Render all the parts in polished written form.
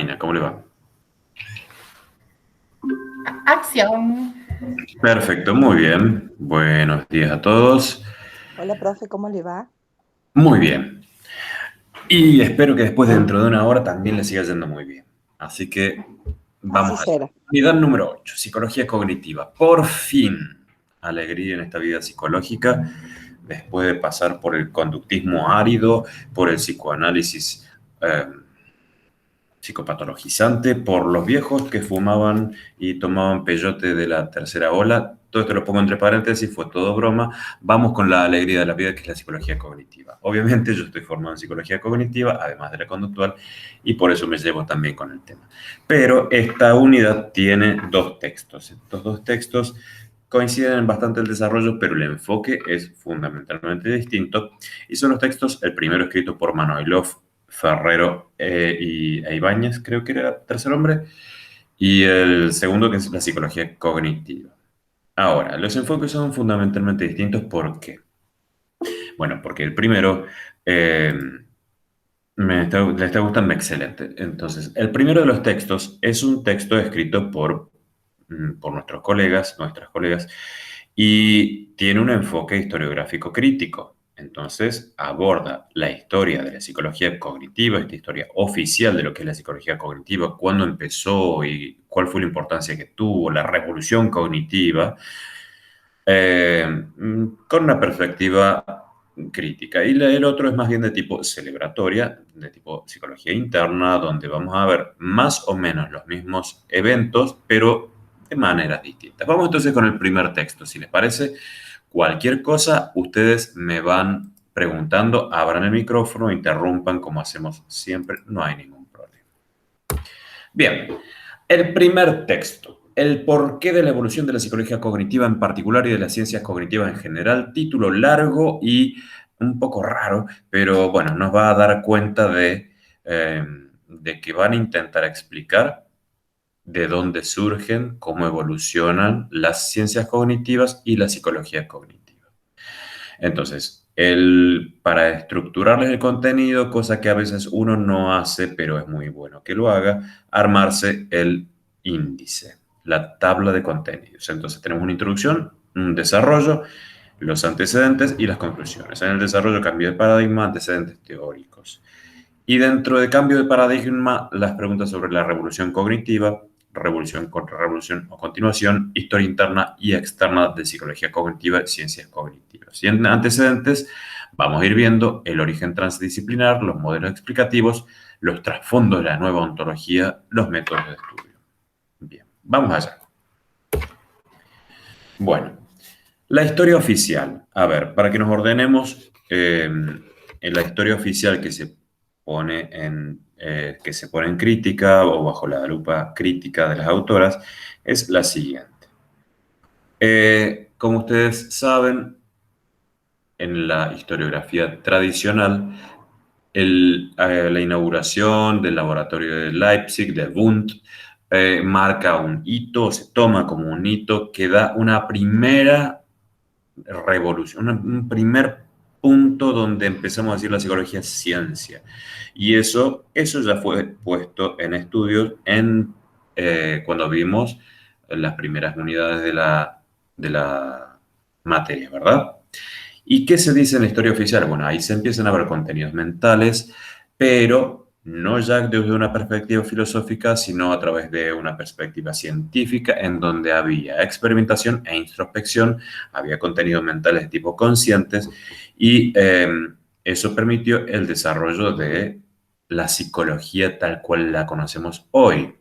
Marina, ¿cómo le va? Acción. Perfecto, muy bien. Buenos días a todos. Hola, profe, ¿cómo le va? Muy bien. Y espero que después dentro de una hora también le siga yendo muy bien. Así que Así vamos allá. será. Unidad número 8, psicología cognitiva. Por fin, alegría en esta vida psicológica, después de pasar por el conductismo árido, por el psicoanálisis eh, psicopatologizante, por los viejos que fumaban y tomaban peyote de la tercera ola. Todo esto lo pongo entre paréntesis, fue todo broma. Vamos con la alegría de la vida, que es la psicología cognitiva. Obviamente yo estoy formado en psicología cognitiva, además de la conductual, y por eso me llevo también con el tema. Pero esta unidad tiene dos textos. Estos dos textos coinciden en bastante el desarrollo, pero el enfoque es fundamentalmente distinto. Y son los textos, el primero escrito por Manoilov, Ferrero e Ibáñez, creo que era el tercer hombre, y el segundo que es la psicología cognitiva. Ahora, los enfoques son fundamentalmente distintos. ¿Por qué? Bueno, porque el primero eh, le está gustando excelente. Entonces, el primero de los textos es un texto escrito por nuestras colegas, y tiene un enfoque historiográfico crítico. Entonces, aborda la historia de la psicología cognitiva, esta historia oficial de lo que es la psicología cognitiva, cuándo empezó y cuál fue la importancia que tuvo, la revolución cognitiva, con una perspectiva crítica. Y el otro es más bien de tipo celebratoria, de tipo psicología interna, donde vamos a ver más o menos los mismos eventos, pero de maneras distintas. Vamos entonces con el primer texto, si les parece. Cualquier cosa, ustedes me van preguntando, abran el micrófono, interrumpan como hacemos siempre, no hay ningún problema. Bien, el primer texto, el porqué de la evolución de la psicología cognitiva en particular y de las ciencias cognitivas en general, título largo y un poco raro, pero bueno, nos va a dar cuenta de que van a intentar explicar de dónde surgen, cómo evolucionan las ciencias cognitivas y la psicología cognitiva. Entonces, para estructurarles el contenido, cosa que a veces uno no hace, pero es muy bueno que lo haga, armarse el índice, la tabla de contenidos. Entonces, tenemos una introducción, un desarrollo, los antecedentes y las conclusiones. En el desarrollo, cambio de paradigma, antecedentes teóricos. Y dentro de cambio de paradigma, las preguntas sobre la revolución cognitiva, revolución contra revolución o continuación, historia interna y externa de psicología cognitiva y ciencias cognitivas. Y en antecedentes vamos a ir viendo el origen transdisciplinar, los modelos explicativos, los trasfondos de la nueva ontología, los métodos de estudio. Bien, vamos allá. Bueno, la historia oficial. A ver, para que nos ordenemos, en la historia oficial que se pone en crítica o bajo la lupa crítica de las autoras es la siguiente. Como ustedes saben, en la historiografía tradicional, la inauguración del laboratorio de Leipzig, de Wundt, marca un hito, se toma como un hito que da una primera revolución, un primer punto donde empezamos a decir la psicología es ciencia. Y eso ya fue puesto en estudios cuando vimos las primeras unidades de la materia, ¿verdad? ¿Y qué se dice en la historia oficial? Bueno, ahí se empiezan a ver contenidos mentales, pero no ya desde una perspectiva filosófica, sino a través de una perspectiva científica, en donde había experimentación e introspección, había contenidos mentales de tipo conscientes, y eso permitió el desarrollo de la psicología tal cual la conocemos hoy.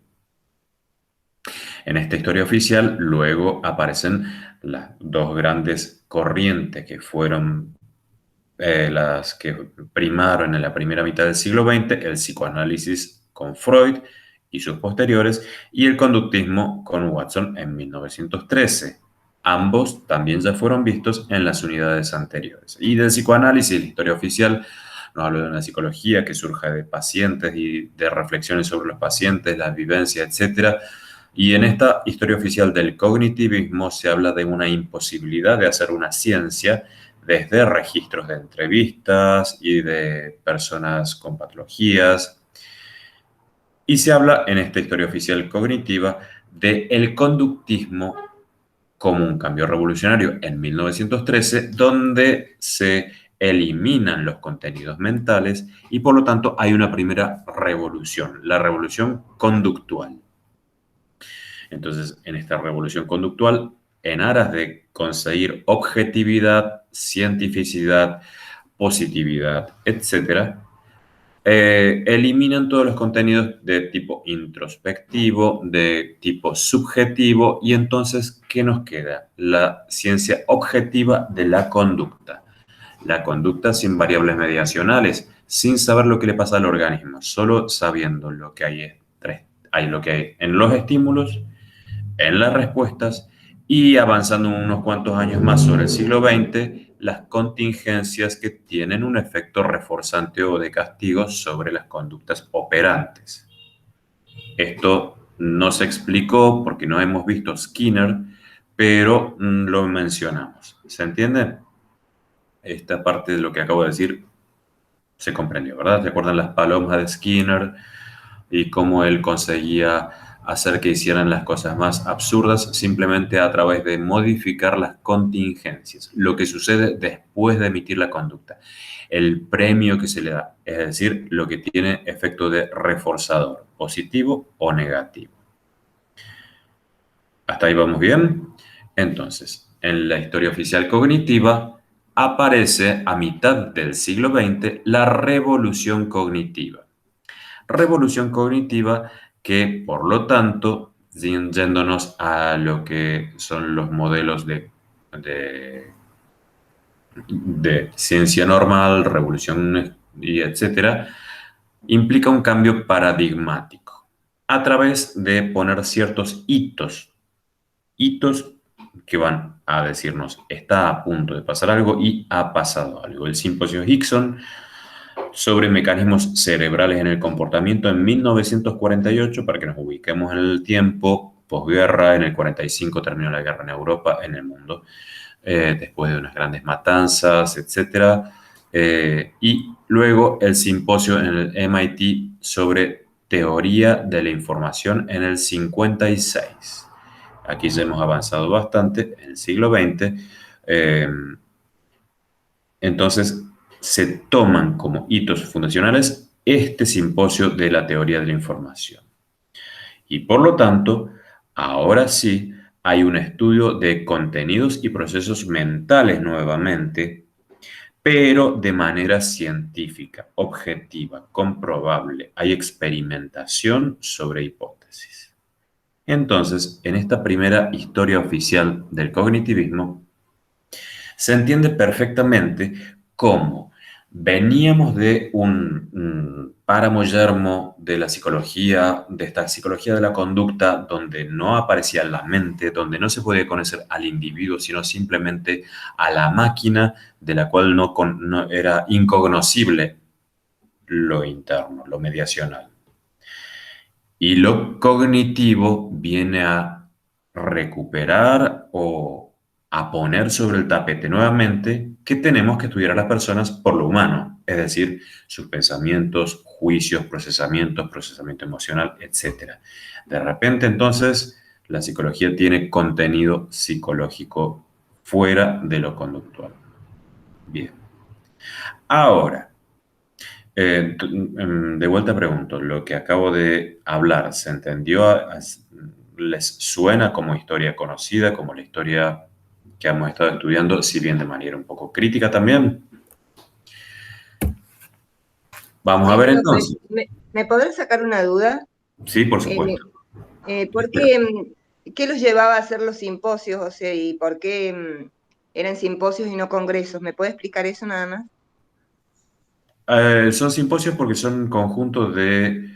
En esta historia oficial luego aparecen las dos grandes corrientes que fueron las que primaron en la primera mitad del siglo XX, el psicoanálisis con Freud y sus posteriores, y el conductismo con Watson en 1913. Ambos también ya fueron vistos en las unidades anteriores. Y del psicoanálisis, la historia oficial nos habla de una psicología que surge de pacientes y de reflexiones sobre los pacientes, las vivencias, etc. Y en esta historia oficial del cognitivismo se habla de una imposibilidad de hacer una ciencia desde registros de entrevistas y de personas con patologías. Y se habla en esta historia oficial cognitiva de el conductismo como un cambio revolucionario en 1913, donde se eliminan los contenidos mentales y por lo tanto hay una primera revolución, la revolución conductual. Entonces, en esta revolución conductual, en aras de conseguir objetividad, cientificidad, positividad, etcétera, eliminan todos los contenidos de tipo introspectivo, de tipo subjetivo, y entonces, ¿qué nos queda? La ciencia objetiva de la conducta. La conducta sin variables mediacionales, sin saber lo que le pasa al organismo, solo sabiendo lo que lo que hay en los estímulos, en las respuestas y avanzando unos cuantos años más sobre el siglo XX, las contingencias que tienen un efecto reforzante o de castigo sobre las conductas operantes. Esto no se explicó porque no hemos visto Skinner, pero lo mencionamos. ¿Se entiende? Esta parte de lo que acabo de decir se comprendió, ¿verdad? ¿Recuerdan las palomas de Skinner y cómo él conseguía hacer que hicieran las cosas más absurdas simplemente a través de modificar las contingencias, lo que sucede después de emitir la conducta, el premio que se le da, es decir, lo que tiene efecto de reforzador, positivo o negativo? ¿Hasta ahí vamos bien? Entonces, en la historia oficial cognitiva aparece a mitad del siglo XX la revolución cognitiva. Revolución cognitiva que, por lo tanto, yéndonos a lo que son los modelos de ciencia normal, revolución y etcétera, implica un cambio paradigmático a través de poner ciertos hitos que van a decirnos está a punto de pasar algo y ha pasado algo. El simposio Hickson sobre mecanismos cerebrales en el comportamiento en 1948, para que nos ubiquemos en el tiempo, posguerra, en el 45 terminó la guerra en Europa, en el mundo, después de unas grandes matanzas, etc. Y luego el simposio en el MIT sobre teoría de la información en el 56. Aquí ya hemos avanzado bastante en el siglo XX. Entonces, se toman como hitos fundacionales este simposio de la teoría de la información. Y por lo tanto, ahora sí hay un estudio de contenidos y procesos mentales nuevamente, pero de manera científica, objetiva, comprobable. Hay experimentación sobre hipótesis. Entonces, en esta primera historia oficial del cognitivismo, se entiende perfectamente cómo veníamos de un páramo yermo de la psicología, de esta psicología de la conducta, donde no aparecía la mente, donde no se podía conocer al individuo, sino simplemente a la máquina, de la cual no era incognoscible lo interno, lo mediacional. Y lo cognitivo viene a recuperar o a poner sobre el tapete nuevamente que tenemos que estudiar a las personas por lo humano, es decir, sus pensamientos, juicios, procesamiento emocional, etc. De repente, entonces, la psicología tiene contenido psicológico fuera de lo conductual. Bien. Ahora, de vuelta pregunto, lo que acabo de hablar, ¿se entendió? ¿Les suena como historia conocida, como la historia que hemos estado estudiando, si bien de manera un poco crítica también? Vamos a ver Profe, entonces. ¿me podrás sacar una duda? Sí, por supuesto. ¿Por qué los llevaba a hacer los simposios? O sea, ¿y por qué eran simposios y no congresos? ¿Me puede explicar eso nada más? Son simposios porque son conjuntos de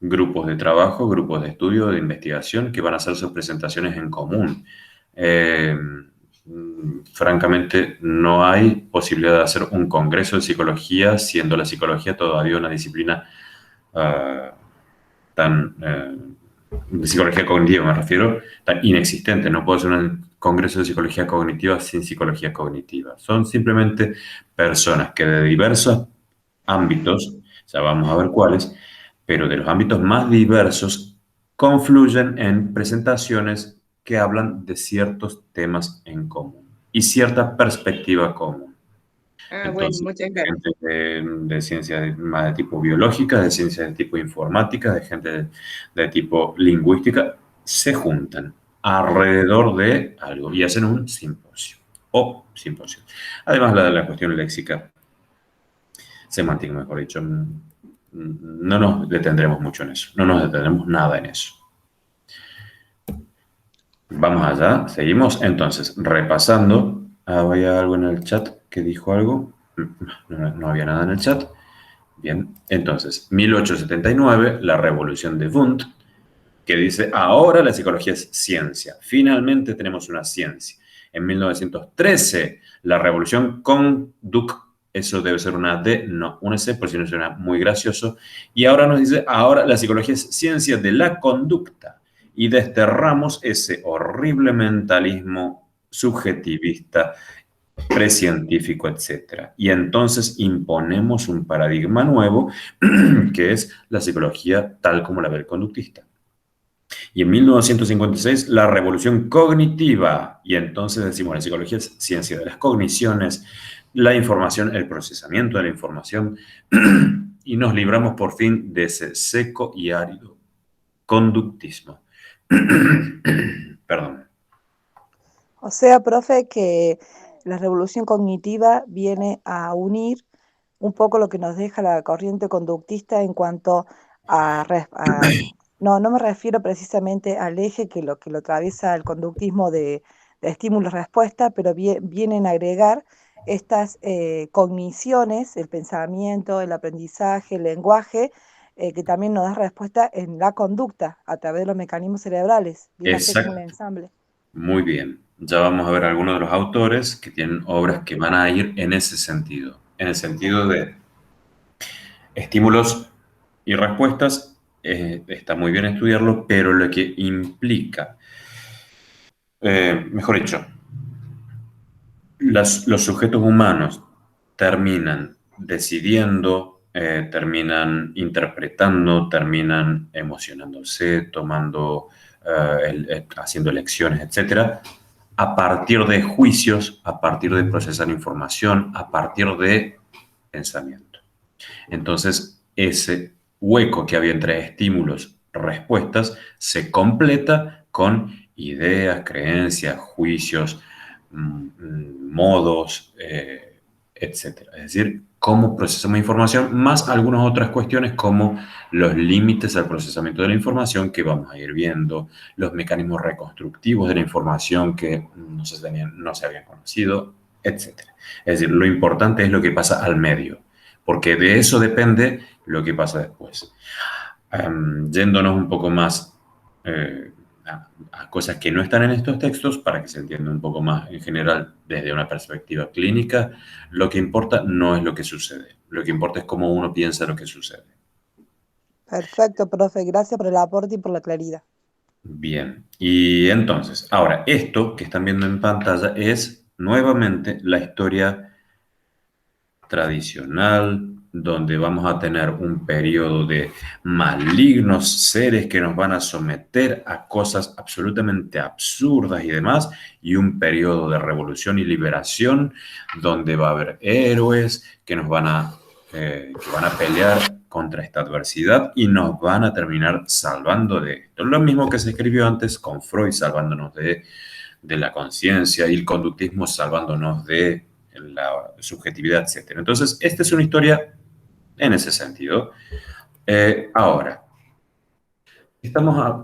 grupos de trabajo, grupos de estudio, de investigación que van a hacer sus presentaciones en común. Francamente, no hay posibilidad de hacer un congreso de psicología, siendo la psicología todavía una disciplina de psicología cognitiva, me refiero, tan inexistente. No puedo hacer un congreso de psicología cognitiva sin psicología cognitiva. Son simplemente personas que de diversos ámbitos, ya vamos a ver cuáles, pero de los ámbitos más diversos, confluyen en presentaciones que hablan de ciertos temas en común y cierta perspectiva común. Bueno, Entonces, muchas gracias. gente de ciencias más de tipo biológica, de ciencias de tipo informática, de gente de tipo lingüística, se juntan alrededor de algo y hacen un simposio o simposio. Además, la cuestión léxica, semántica, mejor dicho, no nos detendremos mucho en eso, no nos detendremos nada en eso. Vamos allá, seguimos. Entonces, repasando, ¿había algo en el chat que dijo algo? No había nada en el chat. Bien, entonces, 1879, la revolución de Wundt, que dice, ahora la psicología es ciencia. Finalmente tenemos una ciencia. En 1913, la revolución Conduct, eso debe ser una D, no una C, por si no suena muy gracioso. Y ahora nos dice, ahora la psicología es ciencia de la conducta. Y desterramos ese horrible mentalismo subjetivista, precientífico, etc. Y entonces imponemos un paradigma nuevo, que es la psicología tal como la ve el conductista. Y en 1956, la revolución cognitiva. Y entonces decimos, la psicología es ciencia de las cogniciones, la información, el procesamiento de la información, y nos libramos por fin de ese seco y árido conductismo. Perdón. O sea, profe, que la revolución cognitiva viene a unir un poco lo que nos deja la corriente conductista en cuanto no me refiero precisamente al eje que lo atraviesa el conductismo de estímulo-respuesta, pero vienen a agregar estas cogniciones, el pensamiento, el aprendizaje, el lenguaje, que también nos da respuesta en la conducta a través de los mecanismos cerebrales. Viene a ser como un Exacto. ensamble. Muy bien. Ya vamos a ver algunos de los autores que tienen obras que van a ir en ese sentido, en el sentido de estímulos y respuestas. Está muy bien estudiarlo, pero lo que implica, mejor dicho, los sujetos humanos terminan decidiendo, terminan interpretando, terminan emocionándose, tomando, haciendo elecciones, etcétera, a partir de juicios, a partir de procesar información, a partir de pensamiento. Entonces, ese hueco que había entre estímulos, respuestas, se completa con ideas, creencias, juicios, modos, etcétera. Es decir, cómo procesamos información, más algunas otras cuestiones como los límites al procesamiento de la información que vamos a ir viendo, los mecanismos reconstructivos de la información que no se habían conocido, etcétera. Es decir, lo importante es lo que pasa al medio, porque de eso depende lo que pasa después. Yéndonos un poco más a cosas que no están en estos textos, para que se entienda un poco más en general desde una perspectiva clínica, lo que importa no es lo que sucede, lo que importa es cómo uno piensa lo que sucede. Perfecto, profe. Gracias por el aporte y por la claridad. Bien, y entonces, ahora, esto que están viendo en pantalla es nuevamente la historia tradicional, donde vamos a tener un periodo de malignos seres que nos van a someter a cosas absolutamente absurdas y demás, y un periodo de revolución y liberación, donde va a haber héroes que van a pelear contra esta adversidad y nos van a terminar salvando de esto. Lo mismo que se escribió antes con Freud, salvándonos de la conciencia, y el conductismo salvándonos de la subjetividad, etc. Entonces, esta es una historia en ese sentido. Ahora,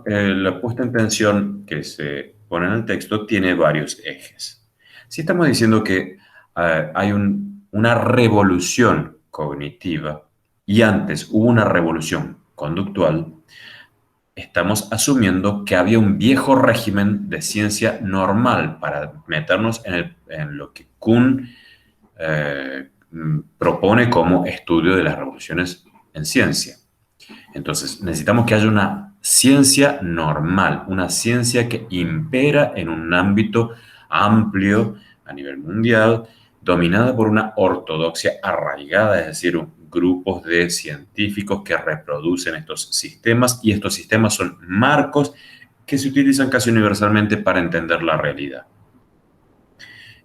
la puesta en tensión que se pone en el texto tiene varios ejes. Si estamos diciendo que hay una revolución cognitiva y antes hubo una revolución conductual, estamos asumiendo que había un viejo régimen de ciencia normal para meternos en lo que Kuhn propone como estudio de las revoluciones en ciencia. Entonces, necesitamos que haya una ciencia normal, una ciencia que impera en un ámbito amplio a nivel mundial, dominada por una ortodoxia arraigada, es decir, grupos de científicos que reproducen estos sistemas, y estos sistemas son marcos que se utilizan casi universalmente para entender la realidad.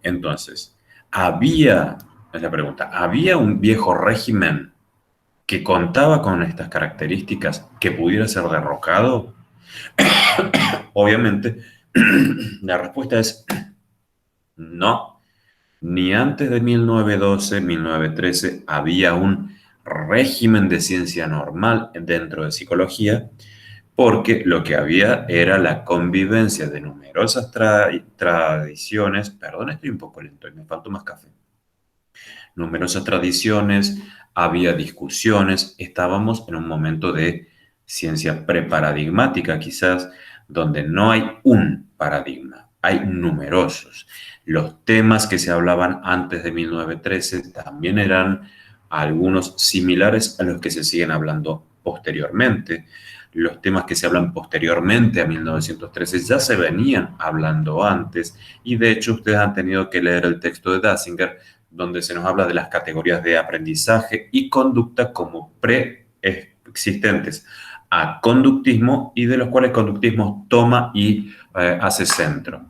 Entonces, es la pregunta, ¿había un viejo régimen que contaba con estas características que pudiera ser derrocado? Obviamente, la respuesta es no. Ni antes de 1912, 1913 había un régimen de ciencia normal dentro de psicología, porque lo que había era la convivencia de numerosas tradiciones. Perdón, estoy un poco lento y me falta más café. Numerosas tradiciones, había discusiones, estábamos en un momento de ciencia preparadigmática quizás, donde no hay un paradigma, hay numerosos. Los temas que se hablaban antes de 1913 también eran algunos similares a los que se siguen hablando posteriormente. Los temas que se hablan posteriormente a 1913 ya se venían hablando antes, y de hecho ustedes han tenido que leer el texto de Dassinger, donde se nos habla de las categorías de aprendizaje y conducta como preexistentes a conductismo, y de los cuales conductismo toma y hace centro.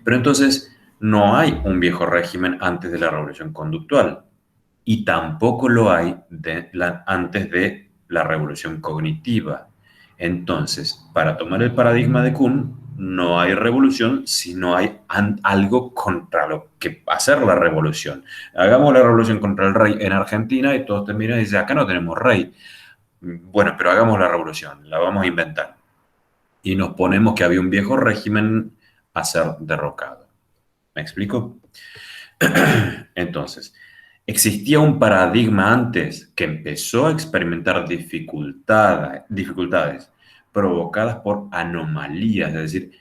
Pero entonces no hay un viejo régimen antes de la revolución conductual, y tampoco lo hay antes de la revolución cognitiva. Entonces, para tomar el paradigma de Kuhn, no hay revolución si no hay algo contra lo que hacer la revolución. Hagamos la revolución contra el rey en Argentina y todos te miran y dicen, acá no tenemos rey. Bueno, pero hagamos la revolución, la vamos a inventar. Y nos ponemos que había un viejo régimen a ser derrocado. ¿Me explico? Entonces, existía un paradigma antes que empezó a experimentar dificultades provocadas por anomalías, es decir,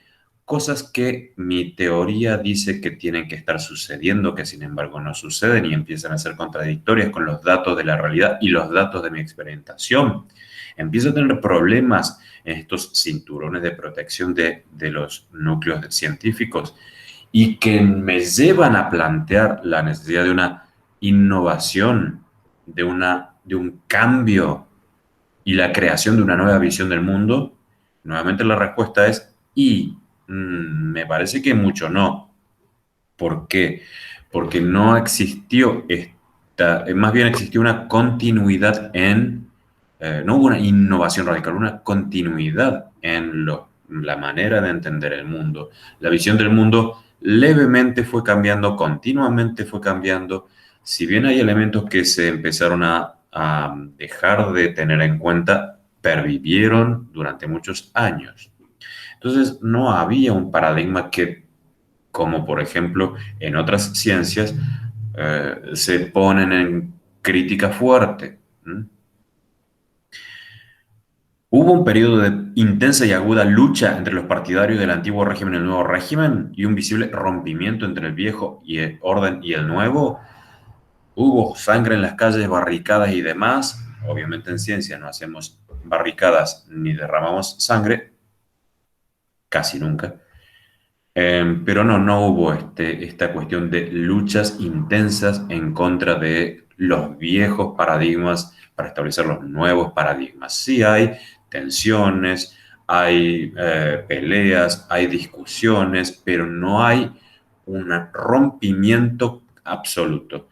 cosas que mi teoría dice que tienen que estar sucediendo, que sin embargo no suceden y empiezan a ser contradictorias con los datos de la realidad y los datos de mi experimentación. Empiezo a tener problemas en estos cinturones de protección de los núcleos científicos, y que me llevan a plantear la necesidad de una innovación, de un cambio y la creación de una nueva visión del mundo. Nuevamente la respuesta es me parece que mucho no. ¿Por qué? Porque no existió más bien existió una continuidad no hubo una innovación radical, una continuidad en la manera de entender el mundo. La visión del mundo levemente fue cambiando, continuamente fue cambiando. Si bien hay elementos que se empezaron a dejar de tener en cuenta, pervivieron durante muchos años. Entonces, no había un paradigma que, como por ejemplo en otras ciencias, se ponen en crítica fuerte. Hubo un periodo de intensa y aguda lucha entre los partidarios del antiguo régimen y el nuevo régimen, y un visible rompimiento entre el viejo orden y el nuevo. Hubo sangre en las calles, barricadas y demás. Obviamente en ciencia no hacemos barricadas ni derramamos sangre, casi nunca. Pero no hubo esta cuestión de luchas intensas en contra de los viejos paradigmas para establecer los nuevos paradigmas. Sí hay tensiones, hay peleas, hay discusiones, pero no hay un rompimiento absoluto.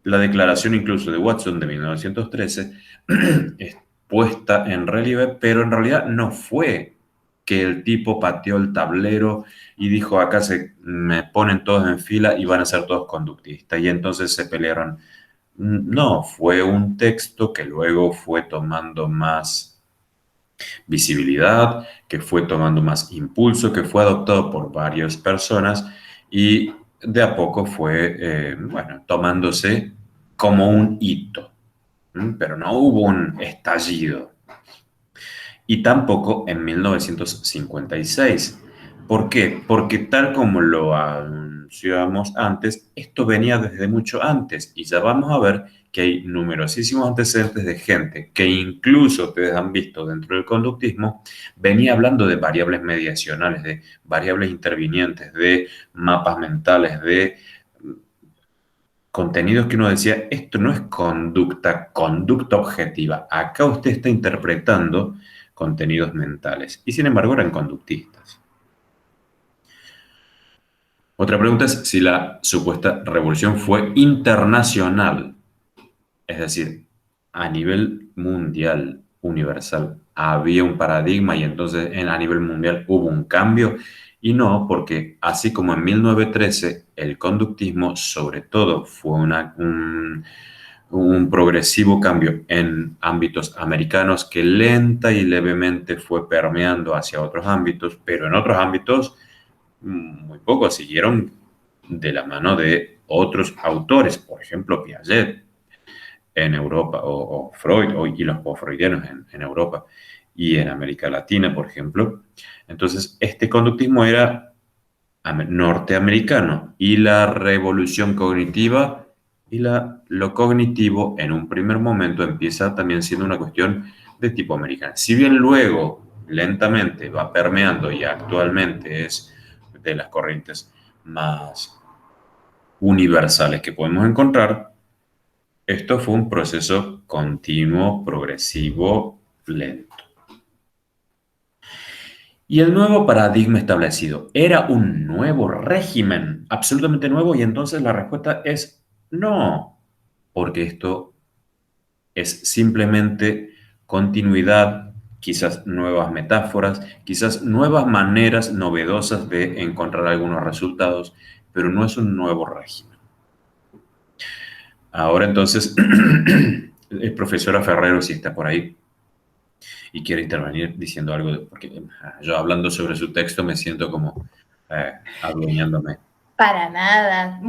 La declaración incluso de Watson de 1913 es puesta en relieve, pero en realidad no fue que el tipo pateó el tablero y dijo, acá me ponen todos en fila y van a ser todos conductistas, y entonces se pelearon. No, fue un texto que luego fue tomando más visibilidad, que fue tomando más impulso, que fue adoptado por varias personas, y de a poco fue, tomándose como un hito. Pero no hubo un estallido. Y tampoco en 1956. ¿Por qué? Porque tal como lo anunciamos antes, esto venía desde mucho antes, y ya vamos a ver que hay numerosísimos antecedentes de gente que incluso ustedes han visto dentro del conductismo, venía hablando de variables mediacionales, de variables intervinientes, de mapas mentales, de contenidos que uno decía, esto no es conducta objetiva. Acá usted está interpretando contenidos mentales. Y sin embargo eran conductistas. Otra pregunta es si la supuesta revolución fue internacional, es decir, a nivel mundial, universal. Había un paradigma y entonces a nivel mundial hubo un cambio. Y no, porque así como en 1913 el conductismo sobre todo fue un progresivo cambio en ámbitos americanos que lenta y levemente fue permeando hacia otros ámbitos, pero en otros ámbitos muy pocos siguieron de la mano de otros autores, por ejemplo Piaget en Europa o Freud y los post-freudianos en Europa y en América Latina, por ejemplo. Entonces, este conductismo era norteamericano y la revolución cognitiva y lo cognitivo en un primer momento empieza también siendo una cuestión de tipo americano. Si bien luego lentamente va permeando y actualmente es de las corrientes más universales que podemos encontrar, esto fue un proceso continuo, progresivo, lento. Y el nuevo paradigma establecido era un nuevo régimen, absolutamente nuevo, y entonces la respuesta es no, porque esto es simplemente continuidad, quizás nuevas metáforas, quizás nuevas maneras novedosas de encontrar algunos resultados, pero no es un nuevo régimen. Ahora entonces, el profesora Ferrero, si está por ahí y quiere intervenir diciendo algo, porque yo hablando sobre su texto me siento como adueñándome. Para nada,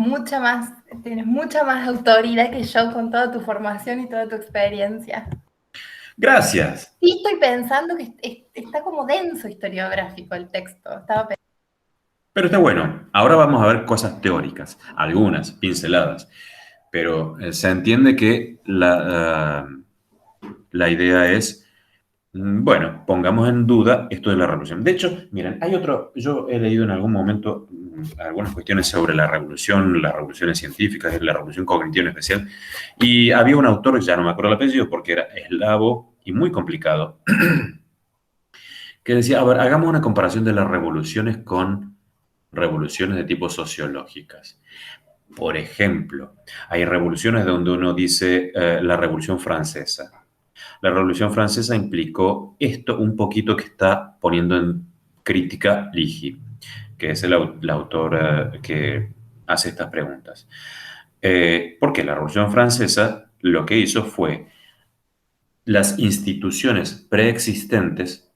tienes mucha más autoridad que yo con toda tu formación y toda tu experiencia. Gracias. Sí, estoy pensando que está como denso historiográfico el texto. Pero está bueno. Ahora vamos a ver cosas teóricas, algunas pinceladas, pero se entiende que la idea es, bueno, pongamos en duda esto de la revolución. De hecho, miren, hay otro, yo he leído en algún momento algunas cuestiones sobre las revoluciones científicas, la revolución cognitiva en especial, y había un autor, ya no me acuerdo el apellido porque era eslavo y muy complicado, que decía, a ver, hagamos una comparación de las revoluciones con revoluciones de tipo sociológicas. Por ejemplo, hay revoluciones donde uno dice la Revolución Francesa. La Revolución Francesa implicó esto un poquito que está poniendo en crítica Ligy, que es el autor que hace estas preguntas. Porque la Revolución Francesa lo que hizo fue las instituciones preexistentes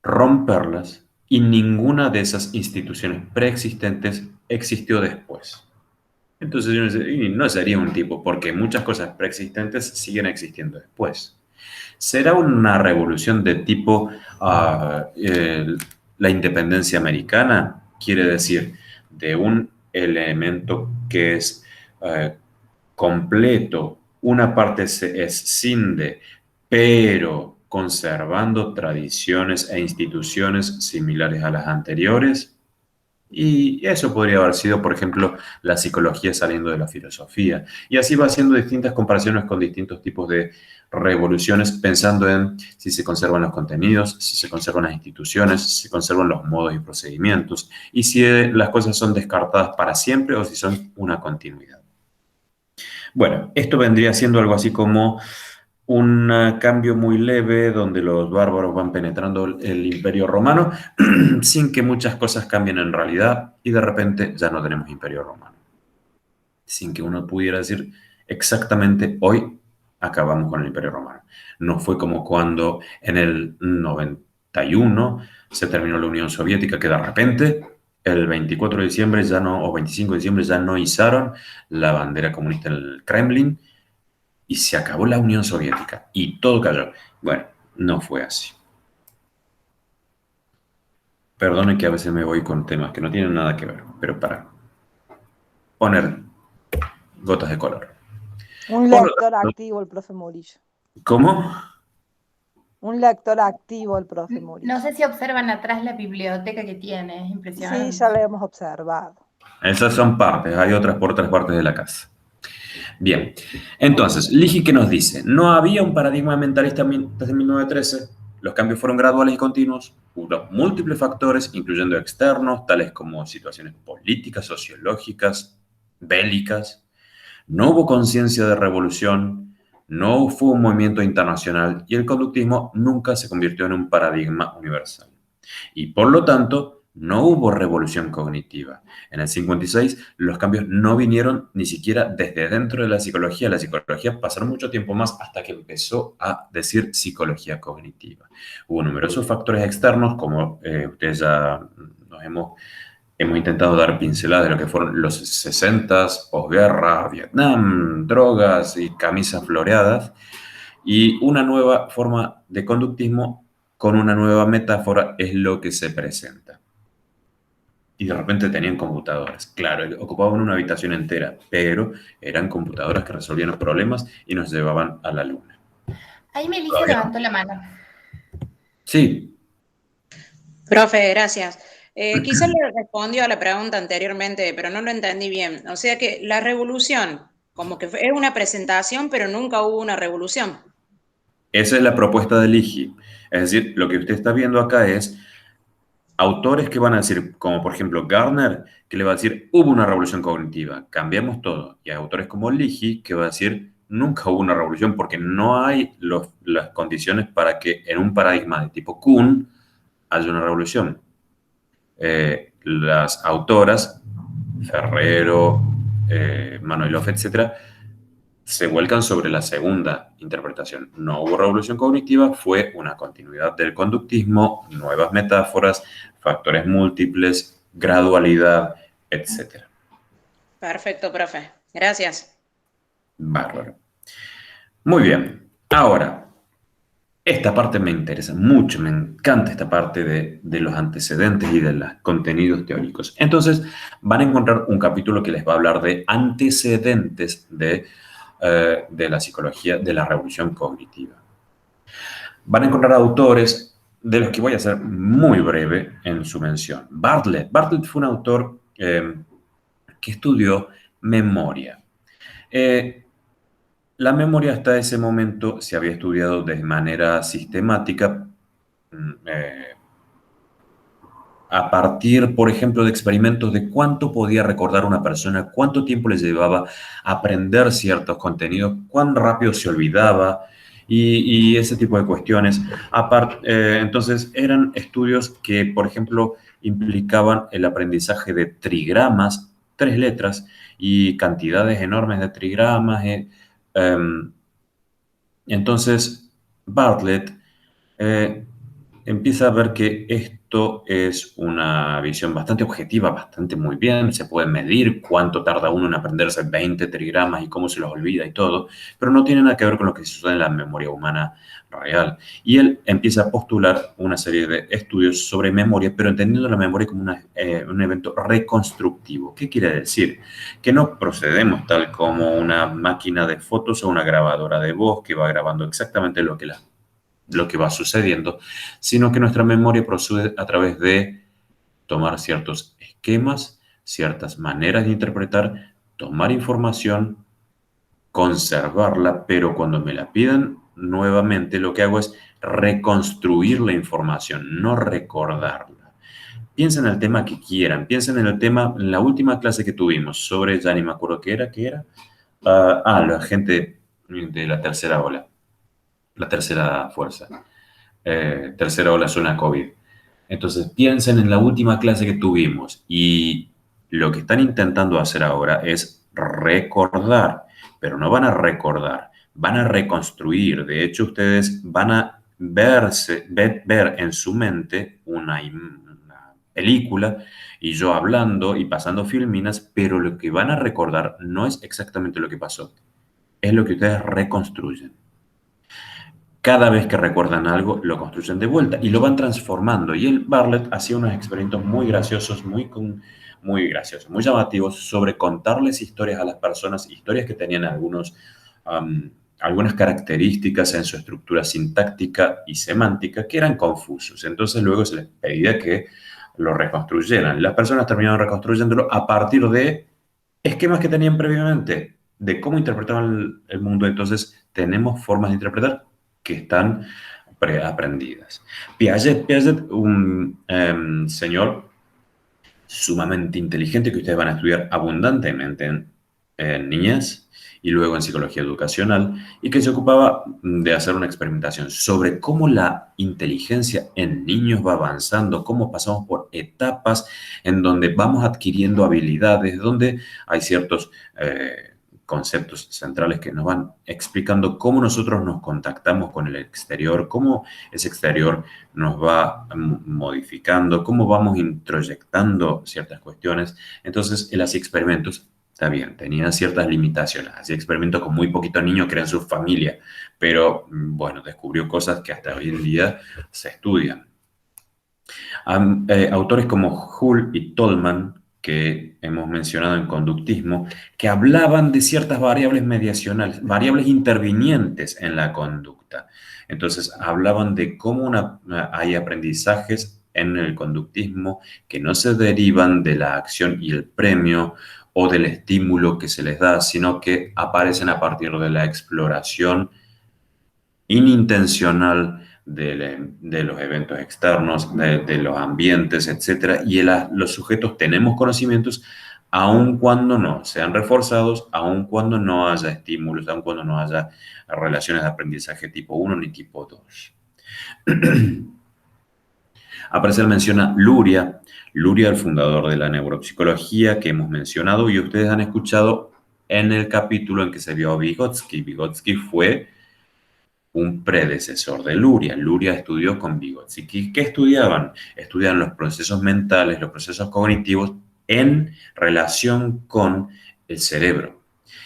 romperlas y ninguna de esas instituciones preexistentes existió después. Entonces yo no sería un tipo, porque muchas cosas preexistentes siguen existiendo después. ¿Será una revolución de tipo la independencia americana? Quiere decir, de un elemento que es completo, una parte se escinde, pero conservando tradiciones e instituciones similares a las anteriores. Y eso podría haber sido, por ejemplo, la psicología saliendo de la filosofía. Y así va haciendo distintas comparaciones con distintos tipos de revoluciones, pensando en si se conservan los contenidos, si se conservan las instituciones, si se conservan los modos y procedimientos, y si las cosas son descartadas para siempre o si son una continuidad. Bueno, esto vendría siendo algo así como un cambio muy leve donde los bárbaros van penetrando el Imperio Romano sin que muchas cosas cambien en realidad y de repente ya no tenemos Imperio Romano. Sin que uno pudiera decir exactamente hoy acabamos con el Imperio Romano. No fue como cuando en el 91 se terminó la Unión Soviética, que de repente el 24 de diciembre ya no, o 25 de diciembre ya no izaron la bandera comunista en el Kremlin y se acabó la Unión Soviética y todo cayó. Bueno, no fue así. Perdone que a veces me voy con temas que no tienen nada que ver, pero para poner gotas de color. Un lector activo el profe Murillo. ¿Cómo? Un lector activo el profe Murillo. No sé si observan atrás la biblioteca que tiene, es impresionante. Sí, ya lo hemos observado. Esas son partes, hay otras por otras partes de la casa. Bien, entonces, Liggey, ¿qué nos dice? No había un paradigma mentalista desde 1913, los cambios fueron graduales y continuos, hubo múltiples factores, incluyendo externos, tales como situaciones políticas, sociológicas, bélicas. No hubo conciencia de revolución, no fue un movimiento internacional y el conductismo nunca se convirtió en un paradigma universal. Y por lo tanto, no hubo revolución cognitiva. En el 56, los cambios no vinieron ni siquiera desde dentro de la psicología. La psicología pasaron mucho tiempo más hasta que empezó a decir psicología cognitiva. Hubo numerosos factores externos, como ustedes ya nos hemos intentado dar pinceladas de lo que fueron los 60s, posguerra, Vietnam, drogas y camisas floreadas, y una nueva forma de conductismo con una nueva metáfora es lo que se presenta. Y de repente tenían computadoras. Claro, ocupaban una habitación entera, pero eran computadoras que resolvían los problemas y nos llevaban a la luna. Ahí Melissa levantó la mano. Sí. Profe, gracias. Quizá le respondió a la pregunta anteriormente, pero no lo entendí bien. O sea que la revolución, como que es una presentación, pero nunca hubo una revolución. Esa es la propuesta de Liggey. Es decir, lo que usted está viendo acá es autores que van a decir, como por ejemplo Gardner, que le va a decir, hubo una revolución cognitiva, cambiamos todo. Y hay autores como Liggey que va a decir, nunca hubo una revolución porque no hay las condiciones para que en un paradigma de tipo Kuhn haya una revolución. Las autoras, Ferrero, Manoilov, etcétera, se vuelcan sobre la segunda interpretación. No hubo revolución cognitiva, fue una continuidad del conductismo, nuevas metáforas, factores múltiples, gradualidad, etc. Perfecto, profe. Gracias. Bárbaro. Muy bien. Ahora, esta parte me interesa mucho, me encanta esta parte de los antecedentes y de los contenidos teóricos. Entonces, van a encontrar un capítulo que les va a hablar de antecedentes de la psicología de la revolución cognitiva. Van a encontrar autores de los que voy a ser muy breve en su mención. Bartlett fue un autor que estudió memoria. La memoria hasta ese momento se había estudiado de manera sistemática a partir, por ejemplo, de experimentos de cuánto podía recordar una persona, cuánto tiempo le llevaba a aprender ciertos contenidos, cuán rápido se olvidaba y ese tipo de cuestiones. Entonces, eran estudios que, por ejemplo, implicaban el aprendizaje de trigramas, 3 letras, y cantidades enormes de trigramas. Entonces, Bartlett empieza a ver que esto es una visión bastante objetiva, bastante muy bien. Se puede medir cuánto tarda uno en aprenderse 20 trigramas y cómo se los olvida y todo, pero no tiene nada que ver con lo que sucede en la memoria humana real. Y él empieza a postular una serie de estudios sobre memoria, pero entendiendo la memoria como un evento reconstructivo. ¿Qué quiere decir? Que no procedemos tal como una máquina de fotos o una grabadora de voz que va grabando exactamente lo que va sucediendo, sino que nuestra memoria procede a través de tomar ciertos esquemas, ciertas maneras de interpretar, tomar información, conservarla, pero cuando me la pidan nuevamente, lo que hago es reconstruir la información, no recordarla. Piensen en el tema que quieran, piensen en el tema, en la última clase que tuvimos sobre, ya ni me acuerdo qué era, la gente de la tercera ola. La tercera fuerza. Tercera ola suena a COVID. Entonces, piensen en la última clase que tuvimos y lo que están intentando hacer ahora es recordar, pero no van a recordar, van a reconstruir. De hecho, ustedes van a ver en su mente una película y yo hablando y pasando filminas, pero lo que van a recordar no es exactamente lo que pasó, es lo que ustedes reconstruyen. Cada vez que recuerdan algo, lo construyen de vuelta y lo van transformando. Y el Bartlett hacía unos experimentos muy graciosos, muy llamativos sobre contarles historias a las personas, historias que tenían algunas características en su estructura sintáctica y semántica que eran confusos. Entonces luego se les pedía que lo reconstruyeran. Las personas terminaron reconstruyéndolo a partir de esquemas que tenían previamente, de cómo interpretaban el mundo. Entonces, tenemos formas de interpretar que están preaprendidas. Piaget, un señor sumamente inteligente que ustedes van a estudiar abundantemente en niñez y luego en psicología educacional, y que se ocupaba de hacer una experimentación sobre cómo la inteligencia en niños va avanzando, cómo pasamos por etapas en donde vamos adquiriendo habilidades, donde hay ciertos conceptos centrales que nos van explicando cómo nosotros nos contactamos con el exterior, cómo ese exterior nos va modificando, cómo vamos introyectando ciertas cuestiones. Entonces, él hacía experimentos, está bien, tenía ciertas limitaciones, hacía experimentos con muy poquitos niños que eran su familia, pero bueno, descubrió cosas que hasta hoy en día se estudian. Autores como Hull y Tolman, que hemos mencionado en conductismo, que hablaban de ciertas variables mediacionales, variables intervinientes en la conducta. Entonces, hablaban de cómo hay aprendizajes en el conductismo que no se derivan de la acción y el premio o del estímulo que se les da, sino que aparecen a partir de la exploración inintencional de los eventos externos, de los ambientes, etc. Y los sujetos tenemos conocimientos aun cuando no sean reforzados, aun cuando no haya estímulos, aun cuando no haya relaciones de aprendizaje tipo 1 ni tipo 2. Aparece menciona Luria, el fundador de la neuropsicología que hemos mencionado y ustedes han escuchado en el capítulo en que se vio a Vygotsky. Vygotsky fue un predecesor de Luria. Luria estudió con Vygotsky. ¿Qué estudiaban? Estudiaban los procesos mentales, los procesos cognitivos en relación con el cerebro.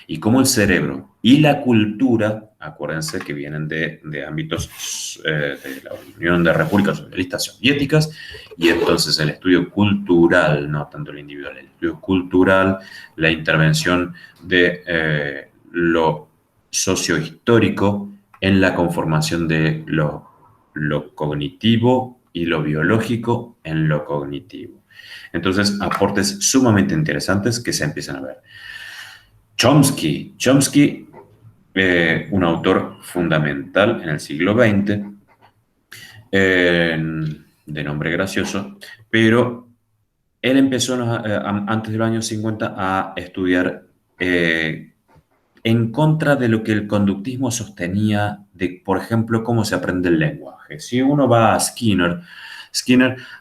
Y cómo el cerebro y la cultura, acuérdense que vienen de ámbitos de la Unión de Repúblicas Socialistas Soviéticas, y entonces el estudio cultural, no tanto el individual, el estudio cultural, la intervención de lo sociohistórico en la conformación de lo cognitivo y lo biológico en lo cognitivo. Entonces, aportes sumamente interesantes que se empiezan a ver. Chomsky, un autor fundamental en el siglo XX, de nombre gracioso, pero él empezó antes de los años 50 a estudiar en contra de lo que el conductismo sostenía de, por ejemplo, cómo se aprende el lenguaje. Si uno va a Skinner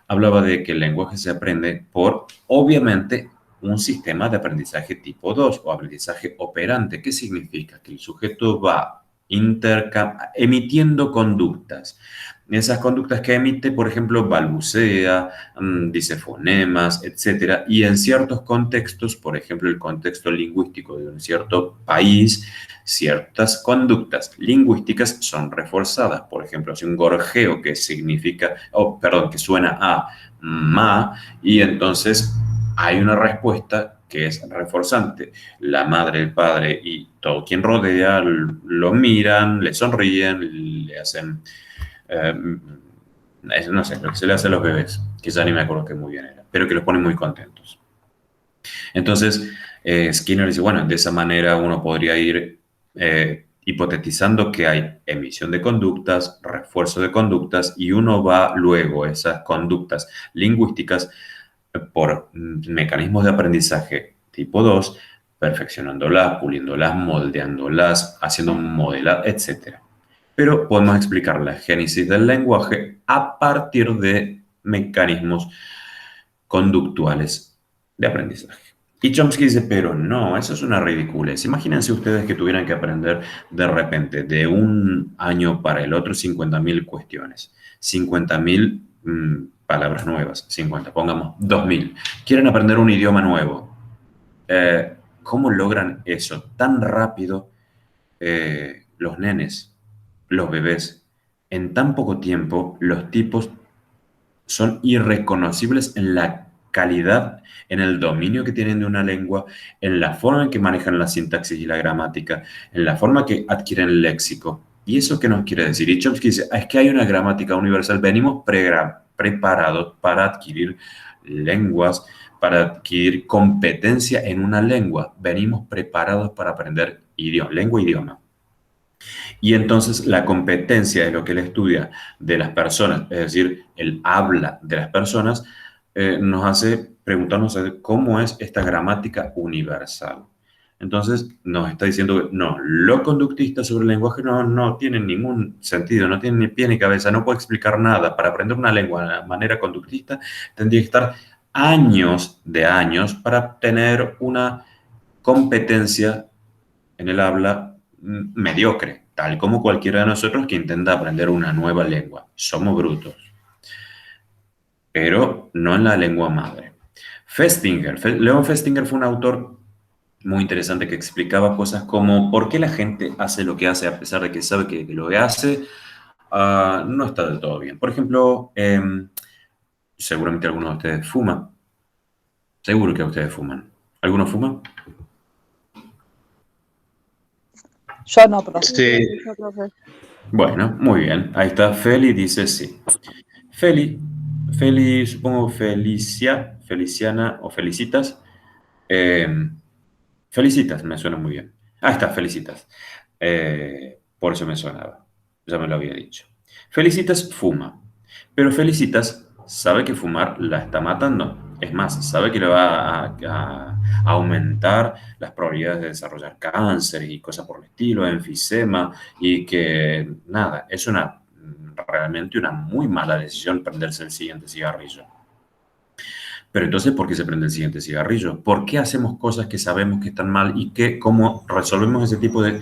hablaba de que el lenguaje se aprende por, obviamente, un sistema de aprendizaje tipo 2 o aprendizaje operante. ¿Qué significa? Que el sujeto va emitiendo conductas. Esas conductas que emite, por ejemplo, balbucea, dice fonemas, etc. Y en ciertos contextos, por ejemplo, el contexto lingüístico de un cierto país, ciertas conductas lingüísticas son reforzadas. Por ejemplo, si un gorjeo que significa, que suena a ma, y entonces hay una respuesta que es reforzante. La madre, el padre y todo quien rodea lo miran, le sonríen, le hacen... no sé, lo que se le hace a los bebés, que ya ni me acuerdo que muy bien era, pero que los pone muy contentos. Entonces, Skinner dice, bueno, de esa manera uno podría ir hipotetizando que hay emisión de conductas, refuerzo de conductas, y uno va luego esas conductas lingüísticas por mecanismos de aprendizaje tipo 2, perfeccionándolas, puliéndolas, moldeándolas, haciendo un modelado, etc. Pero podemos explicar la génesis del lenguaje a partir de mecanismos conductuales de aprendizaje. Y Chomsky dice, pero no, eso es una ridiculez. Imagínense ustedes que tuvieran que aprender de repente, de un año para el otro, 50.000 cuestiones, 50.000 palabras nuevas, 50, pongamos 2.000. Quieren aprender un idioma nuevo. ¿Cómo logran eso tan rápido los nenes, los bebés? En tan poco tiempo, los tipos son irreconocibles en la calidad, en el dominio que tienen de una lengua, en la forma en que manejan la sintaxis y la gramática, en la forma que adquieren el léxico. ¿Y eso qué nos quiere decir? Y Chomsky dice, es que hay una gramática universal, venimos preparados para adquirir lenguas, para adquirir competencia en una lengua. Venimos preparados para aprender lengua e idioma. Y entonces la competencia es lo que él estudia de las personas, es decir, el habla de las personas, nos hace preguntarnos cómo es esta gramática universal. Entonces nos está diciendo que no, lo conductista sobre el lenguaje no tiene ningún sentido, no tiene ni pie ni cabeza, no puede explicar nada. Para aprender una lengua de manera conductista tendría que estar años de años para tener una competencia en el habla mediocre, tal como cualquiera de nosotros que intenta aprender una nueva lengua. Somos brutos, pero no en la lengua madre. Leon Festinger fue un autor muy interesante que explicaba cosas como por qué la gente hace lo que hace a pesar de que sabe que lo que hace no está del todo bien. Por ejemplo, seguramente algunos de ustedes fuman. Seguro que ustedes fuman. ¿Alguno fuma? Yo no, profe. Sí. Bueno, muy bien. Ahí está. Feli dice sí. Feli, supongo Feliciana o Felicitas. Felicitas, me suena muy bien. Ah, está, Felicitas. Por eso me sonaba. Ya me lo había dicho. Felicitas fuma. Pero Felicitas sabe que fumar la está matando. Es más, sabe que le va a aumentar las probabilidades de desarrollar cáncer y cosas por el estilo, enfisema, y que nada, es realmente una muy mala decisión prenderse el siguiente cigarrillo. Pero entonces, ¿por qué se prende el siguiente cigarrillo? ¿Por qué hacemos cosas que sabemos que están mal y cómo resolvemos ese tipo de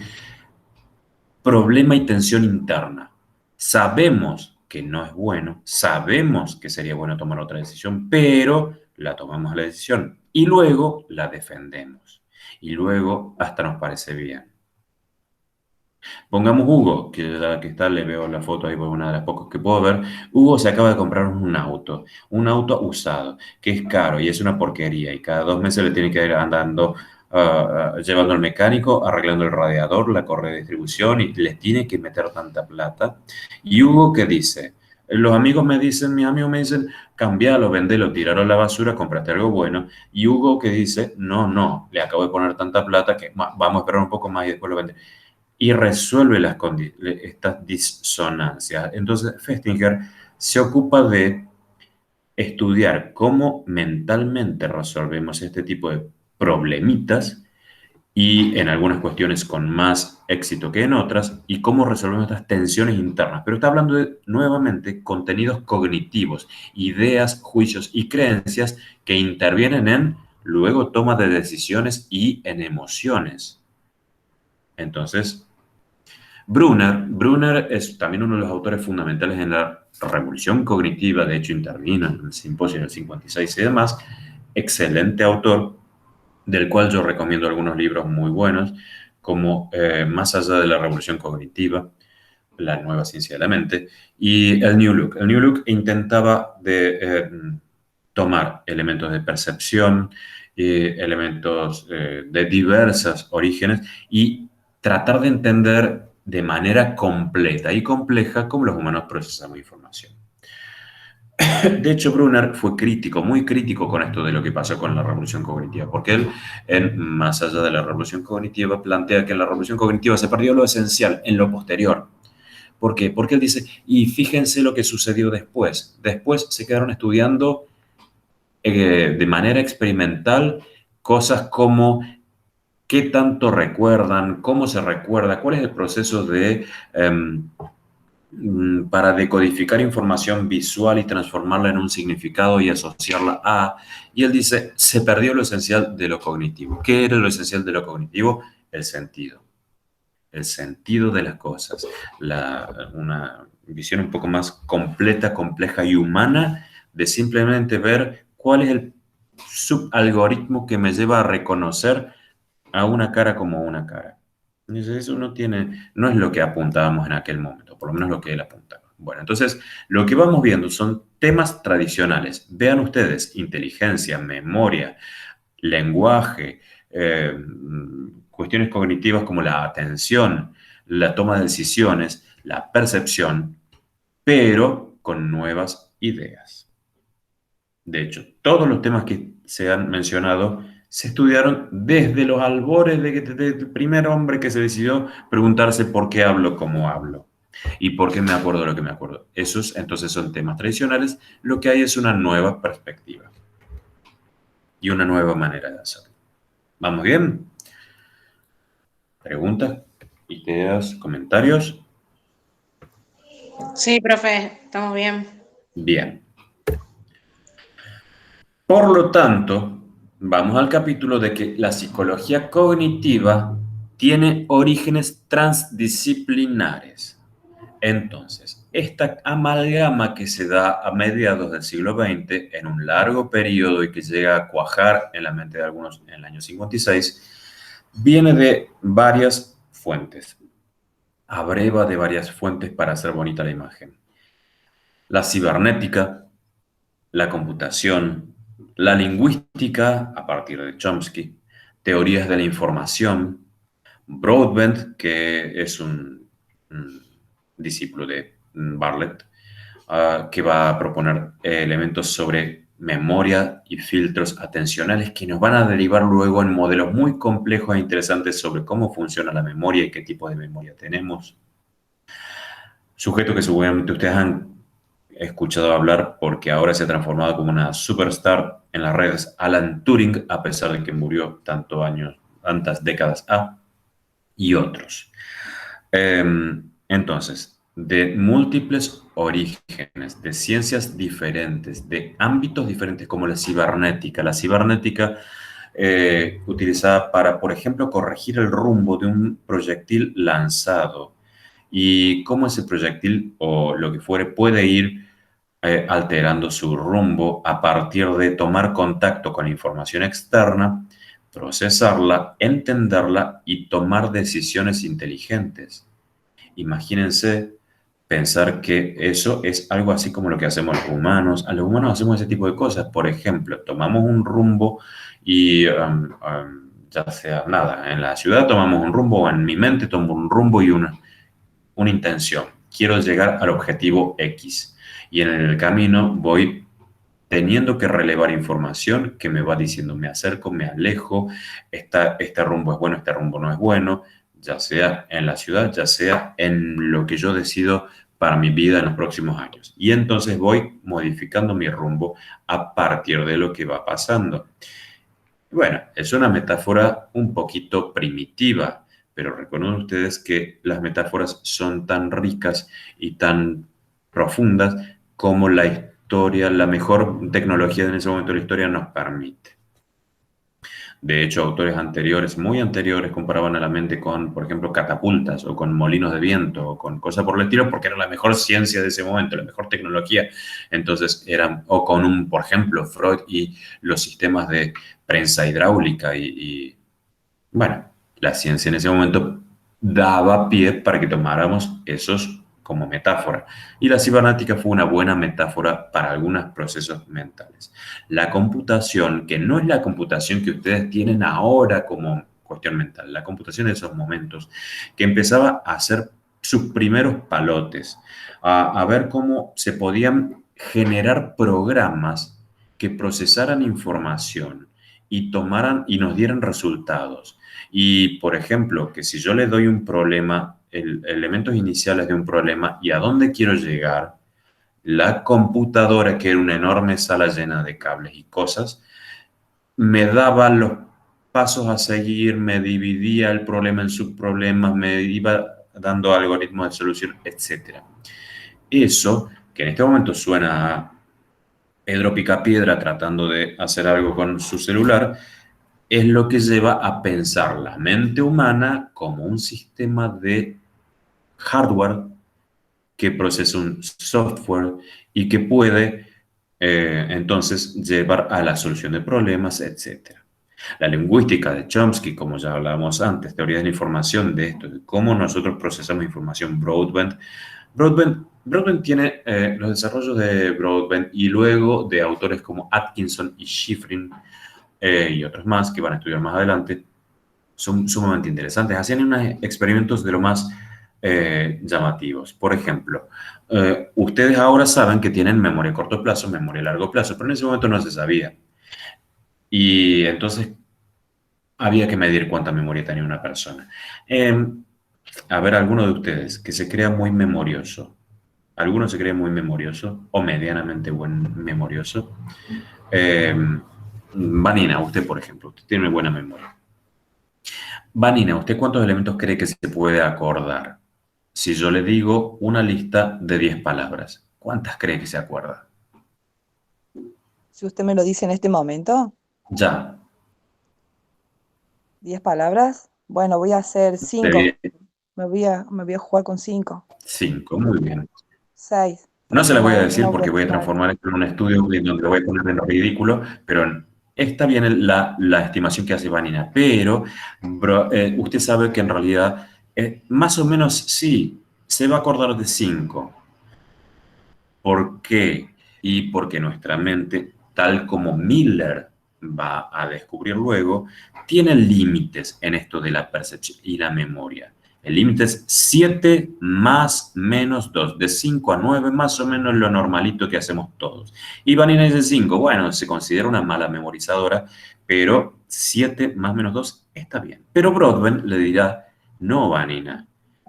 problema y tensión interna? Sabemos que no es bueno, sabemos que sería bueno tomar otra decisión, pero la tomamos la decisión y luego la defendemos. Y luego hasta nos parece bien. Pongamos Hugo, que ya que está, le veo la foto ahí por una de las pocas que puedo ver. Hugo se acaba de comprar un auto usado, que es caro y es una porquería. Y cada 2 meses le tiene que ir andando, llevando al mecánico, arreglando el radiador, la correa de distribución y les tiene que meter tanta plata. Y Hugo, ¿qué dice? Mis amigos me dicen, cambialo, vendelo, tirarlo a la basura, cómprate algo bueno. Y Hugo, que dice, no, le acabo de poner tanta plata que vamos a esperar un poco más y después lo vende. Y resuelve estas disonancias. Entonces, Festinger se ocupa de estudiar cómo mentalmente resolvemos este tipo de problemitas y en algunas cuestiones con más éxito que en otras, y cómo resolvemos estas tensiones internas. Pero está hablando de, nuevamente, contenidos cognitivos, ideas, juicios y creencias que intervienen en, luego, toma de decisiones y en emociones. Entonces, Brunner es también uno de los autores fundamentales en la revolución cognitiva, de hecho intervino en el simposio del 56 y demás, excelente autor, del cual yo recomiendo algunos libros muy buenos, como Más allá de la revolución cognitiva, La nueva ciencia de la mente, y el New Look. El New Look intentaba tomar elementos de percepción, elementos de diversos orígenes y tratar de entender de manera completa y compleja cómo los humanos procesamos información. De hecho, Brunner fue muy crítico con esto de lo que pasó con la revolución cognitiva, porque él, Más allá de la revolución cognitiva, plantea que en la revolución cognitiva se perdió lo esencial en lo posterior. ¿Por qué? Porque él dice, y fíjense lo que sucedió después. Después se quedaron estudiando de manera experimental cosas como qué tanto recuerdan, cómo se recuerda, cuál es el proceso para decodificar información visual y transformarla en un significado y asociarla a... Y él dice, se perdió lo esencial de lo cognitivo. ¿Qué era lo esencial de lo cognitivo? El sentido. El sentido de las cosas. Una visión un poco más completa, compleja y humana de simplemente ver cuál es el subalgoritmo que me lleva a reconocer a una cara como una cara. Eso no es lo que apuntábamos en aquel momento, por lo menos lo que él apuntaba. Bueno, entonces, lo que vamos viendo son temas tradicionales. Vean ustedes, inteligencia, memoria, lenguaje, cuestiones cognitivas como la atención, la toma de decisiones, la percepción, pero con nuevas ideas. De hecho, todos los temas que se han mencionado se estudiaron desde los albores del primer hombre que se decidió preguntarse por qué hablo como hablo y por qué me acuerdo lo que me acuerdo. Esos entonces son temas tradicionales. Lo que hay es una nueva perspectiva y una nueva manera de hacerlo. ¿Vamos bien? ¿Preguntas, ideas, comentarios? Sí, profe, estamos bien. Bien. Por lo tanto, vamos al capítulo de que la psicología cognitiva tiene orígenes transdisciplinares. Entonces, esta amalgama que se da a mediados del siglo XX en un largo periodo y que llega a cuajar en la mente de algunos en el año 56, viene de varias fuentes. Abreva de varias fuentes para hacer bonita la imagen. La cibernética, la computación, la lingüística a partir de Chomsky, teorías de la información, Broadbent, que es un discípulo de Bartlett, que va a proponer elementos sobre memoria y filtros atencionales que nos van a derivar luego en modelos muy complejos e interesantes sobre cómo funciona la memoria y qué tipo de memoria tenemos. Sujeto que seguramente ustedes han escuchado hablar porque ahora se ha transformado como una superstar en las redes, Alan Turing, a pesar de que murió tantas décadas y otros. Entonces, de múltiples orígenes, de ciencias diferentes, de ámbitos diferentes como la cibernética utilizada para, por ejemplo, corregir el rumbo de un proyectil lanzado y cómo ese proyectil o lo que fuere puede ir alterando su rumbo a partir de tomar contacto con información externa, procesarla, entenderla y tomar decisiones inteligentes. Imagínense pensar que eso es algo así como lo que hacemos los humanos. A los humanos hacemos ese tipo de cosas. Por ejemplo, tomamos un rumbo y ya sea nada, en la ciudad tomamos un rumbo, o en mi mente tomo un rumbo y una intención. Quiero llegar al objetivo X. Y en el camino voy teniendo que relevar información que me va diciendo, me acerco, me alejo, este rumbo es bueno, este rumbo no es bueno, ya sea en la ciudad, ya sea en lo que yo decido para mi vida en los próximos años. Y entonces voy modificando mi rumbo a partir de lo que va pasando. Bueno, es una metáfora un poquito primitiva, pero reconocen ustedes que las metáforas son tan ricas y tan profundas como la historia, la mejor tecnología en ese momento de la historia nos permite. De hecho, autores anteriores, muy anteriores, comparaban a la mente con, por ejemplo, catapultas o con molinos de viento o con cosas por el estilo, porque era la mejor ciencia de ese momento, la mejor tecnología. Entonces, o con por ejemplo, Freud y los sistemas de prensa hidráulica bueno, la ciencia en ese momento daba pie para que tomáramos esos como metáfora. Y la cibernética fue una buena metáfora para algunos procesos mentales. La computación, que no es la computación que ustedes tienen ahora como cuestión mental, la computación en esos momentos, que empezaba a hacer sus primeros palotes, a ver cómo se podían generar programas que procesaran información y nos dieran resultados. Y, por ejemplo, que si yo le doy un problema, elementos iniciales de un problema y a dónde quiero llegar, la computadora, que era una enorme sala llena de cables y cosas, me daba los pasos a seguir, me dividía el problema en subproblemas, me iba dando algoritmos de solución, etc. Eso, que en este momento suena a Pedro Picapiedra tratando de hacer algo con su celular, es lo que lleva a pensar la mente humana como un sistema de hardware que procesa un software y que puede entonces llevar a la solución de problemas, etc. La lingüística de Chomsky, como ya hablábamos antes, teoría de la información, de esto, de cómo nosotros procesamos información, Broadbent tiene los desarrollos de Broadbent y luego de autores como Atkinson y Shiffrin y otros más que van a estudiar más adelante, son sumamente interesantes. Hacían unos experimentos de lo más llamativos. Por ejemplo, ustedes ahora saben que tienen memoria a corto plazo, memoria a largo plazo, pero en ese momento no se sabía. Y entonces había que medir cuánta memoria tenía una persona. A ver, alguno de ustedes que se crea muy memorioso. ¿Alguno se cree muy memorioso o medianamente buen memorioso? Vanina, usted, por ejemplo, usted tiene buena memoria. Vanina, ¿usted cuántos elementos cree que se puede acordar? Si yo le digo una lista de 10 palabras, ¿cuántas cree que se acuerda? Si usted me lo dice en este momento, Ya, 10 palabras. Bueno, voy a hacer de 5. 10, Me voy a jugar con 5. 5, muy bien. 6. No se las voy a decir Una porque voy a estimación. transformar esto en un estudio donde lo voy a poner en lo ridículo, pero está bien la estimación que hace Vanina. Pero usted sabe que en realidad, más o menos sí, se va a acordar de 5. ¿Por qué? Y porque nuestra mente, tal como Miller va a descubrir luego, tiene límites en esto de la percepción y la memoria. El límite es 7 más menos 2. De 5 a 9, más o menos lo normalito que hacemos todos. Y Vanina dice 5. Bueno, se considera una mala memorizadora, pero 7 más menos 2 está bien. Pero Broadbent le dirá, no, Vanina.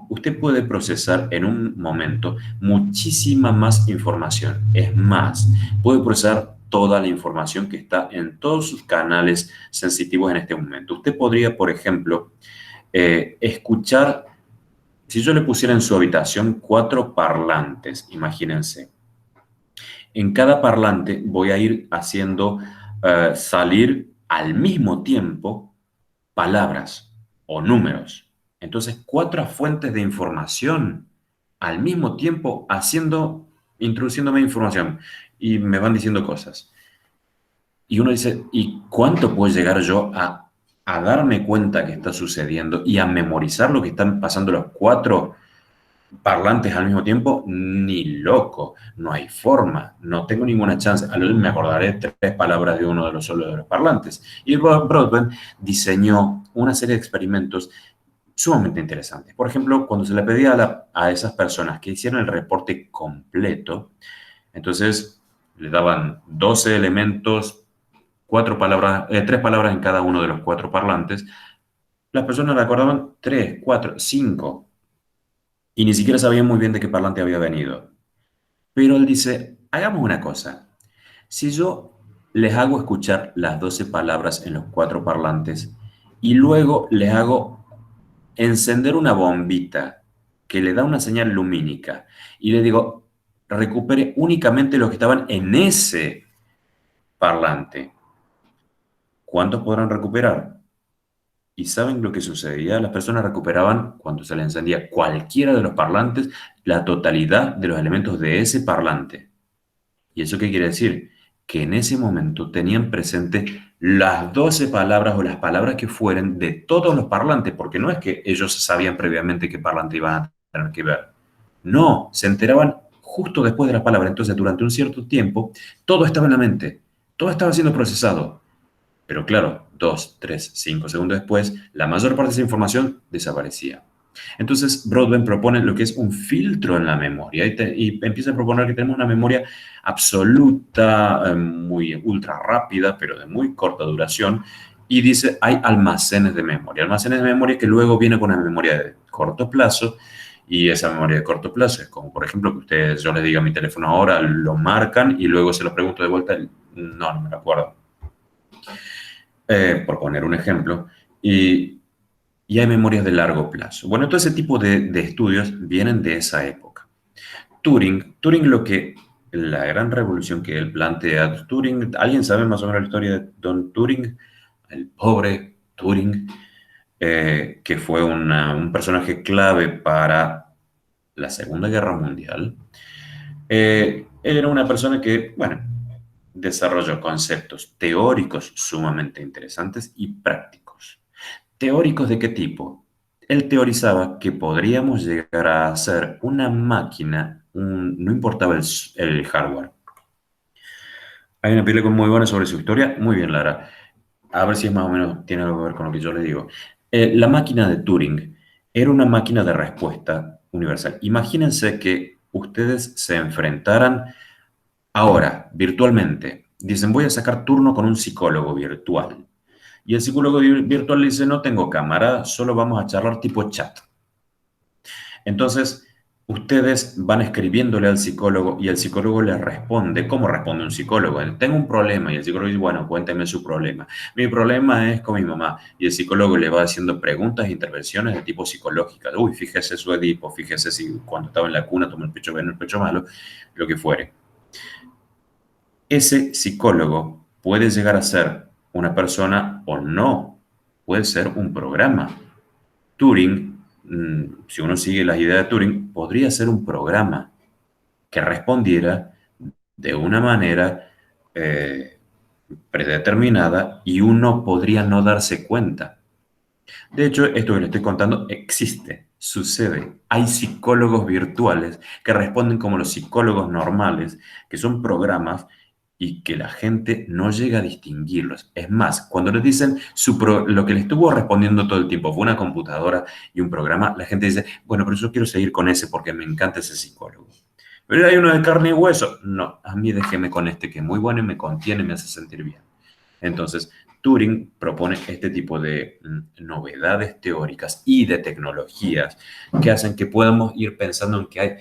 Usted puede procesar en un momento muchísima más información. Es más, puede procesar toda la información que está en todos sus canales sensitivos en este momento. Usted podría, por ejemplo, escuchar, si yo le pusiera en su habitación 4 parlantes, imagínense. En cada parlante voy a ir haciendo salir al mismo tiempo palabras o números. Entonces, 4 fuentes de información al mismo tiempo introduciéndome información y me van diciendo cosas. Y uno dice, ¿y cuánto puedo llegar yo a darme cuenta que está sucediendo y a memorizar lo que están pasando los 4 parlantes al mismo tiempo? Ni loco, no hay forma, no tengo ninguna chance. A lo me acordaré 3 palabras de uno de los solo de los parlantes. Y Broadbent diseñó una serie de experimentos sumamente interesantes. Por ejemplo, cuando se le pedía a esas personas que hicieran el reporte completo, entonces le daban 12 elementos, 3 palabras en cada uno de los 4 parlantes. Las personas recordaban 3, 4, 5 y ni siquiera sabían muy bien de qué parlante había venido. Pero él dice, hagamos una cosa. Si yo les hago escuchar las 12 palabras en los 4 parlantes y luego les hago encender una bombita que le da una señal lumínica y le digo, recupere únicamente los que estaban en ese parlante, ¿cuántos podrán recuperar? ¿Y saben lo que sucedía? Las personas recuperaban, cuando se les encendía cualquiera de los parlantes, la totalidad de los elementos de ese parlante. ¿Y eso qué quiere decir? Que en ese momento tenían presente las 12 palabras o las palabras que fueren de todos los parlantes, porque no es que ellos sabían previamente qué parlante iban a tener que ver. No, se enteraban justo después de la palabra. Entonces, durante un cierto tiempo, todo estaba en la mente, todo estaba siendo procesado. Pero claro, 2, 3, 5 segundos después, la mayor parte de esa información desaparecía. Entonces, Broadbent propone lo que es un filtro en la memoria y empieza a proponer que tenemos una memoria absoluta, muy ultra rápida, pero de muy corta duración. Y dice, hay almacenes de memoria. Almacenes de memoria que luego viene con una memoria de corto plazo. Y esa memoria de corto plazo es como, por ejemplo, que yo les diga mi teléfono ahora, lo marcan y luego se lo pregunto de vuelta. No me lo acuerdo. Por poner un ejemplo. Y hay memorias de largo plazo. Bueno, todo ese tipo de estudios vienen de esa época. Turing, la gran revolución que él plantea, Turing, ¿alguien sabe más o menos la historia de Don Turing? El pobre Turing, que fue un personaje clave para la Segunda Guerra Mundial. Él era una persona que, bueno, desarrolló conceptos teóricos sumamente interesantes y prácticos. ¿Teóricos de qué tipo? Él teorizaba que podríamos llegar a hacer una máquina, no importaba el hardware. Hay una película muy buena sobre su historia. Muy bien, Lara. A ver si es más o menos tiene algo que ver con lo que yo le digo. La máquina de Turing era una máquina de respuesta universal. Imagínense que ustedes se enfrentaran ahora, virtualmente. Dicen, voy a sacar turno con un psicólogo virtual. Y el psicólogo virtual dice, no tengo cámara, solo vamos a charlar tipo chat. Entonces, ustedes van escribiéndole al psicólogo y el psicólogo les responde. ¿Cómo responde un psicólogo? Tengo un problema y el psicólogo dice, bueno, cuénteme su problema. Mi problema es con mi mamá. Y el psicólogo le va haciendo preguntas e intervenciones de tipo psicológica. Uy, fíjese su Edipo, fíjese si cuando estaba en la cuna tomó el pecho bueno, el pecho malo, lo que fuere. Ese psicólogo puede llegar a ser una persona o no, puede ser un programa. Turing, si uno sigue las ideas de Turing, podría ser un programa que respondiera de una manera predeterminada y uno podría no darse cuenta. De hecho, esto que le estoy contando existe, sucede. Hay psicólogos virtuales que responden como los psicólogos normales, que son programas y que la gente no llega a distinguirlos. Es más, cuando les dicen lo que le estuvo respondiendo todo el tiempo fue una computadora y un programa, la gente dice, bueno, pero yo quiero seguir con ese porque me encanta ese psicólogo. Pero hay uno de carne y hueso. No, a mí déjeme con este que es muy bueno y me contiene y me hace sentir bien. Entonces, Turing propone este tipo de novedades teóricas y de tecnologías que hacen que podamos ir pensando en que hay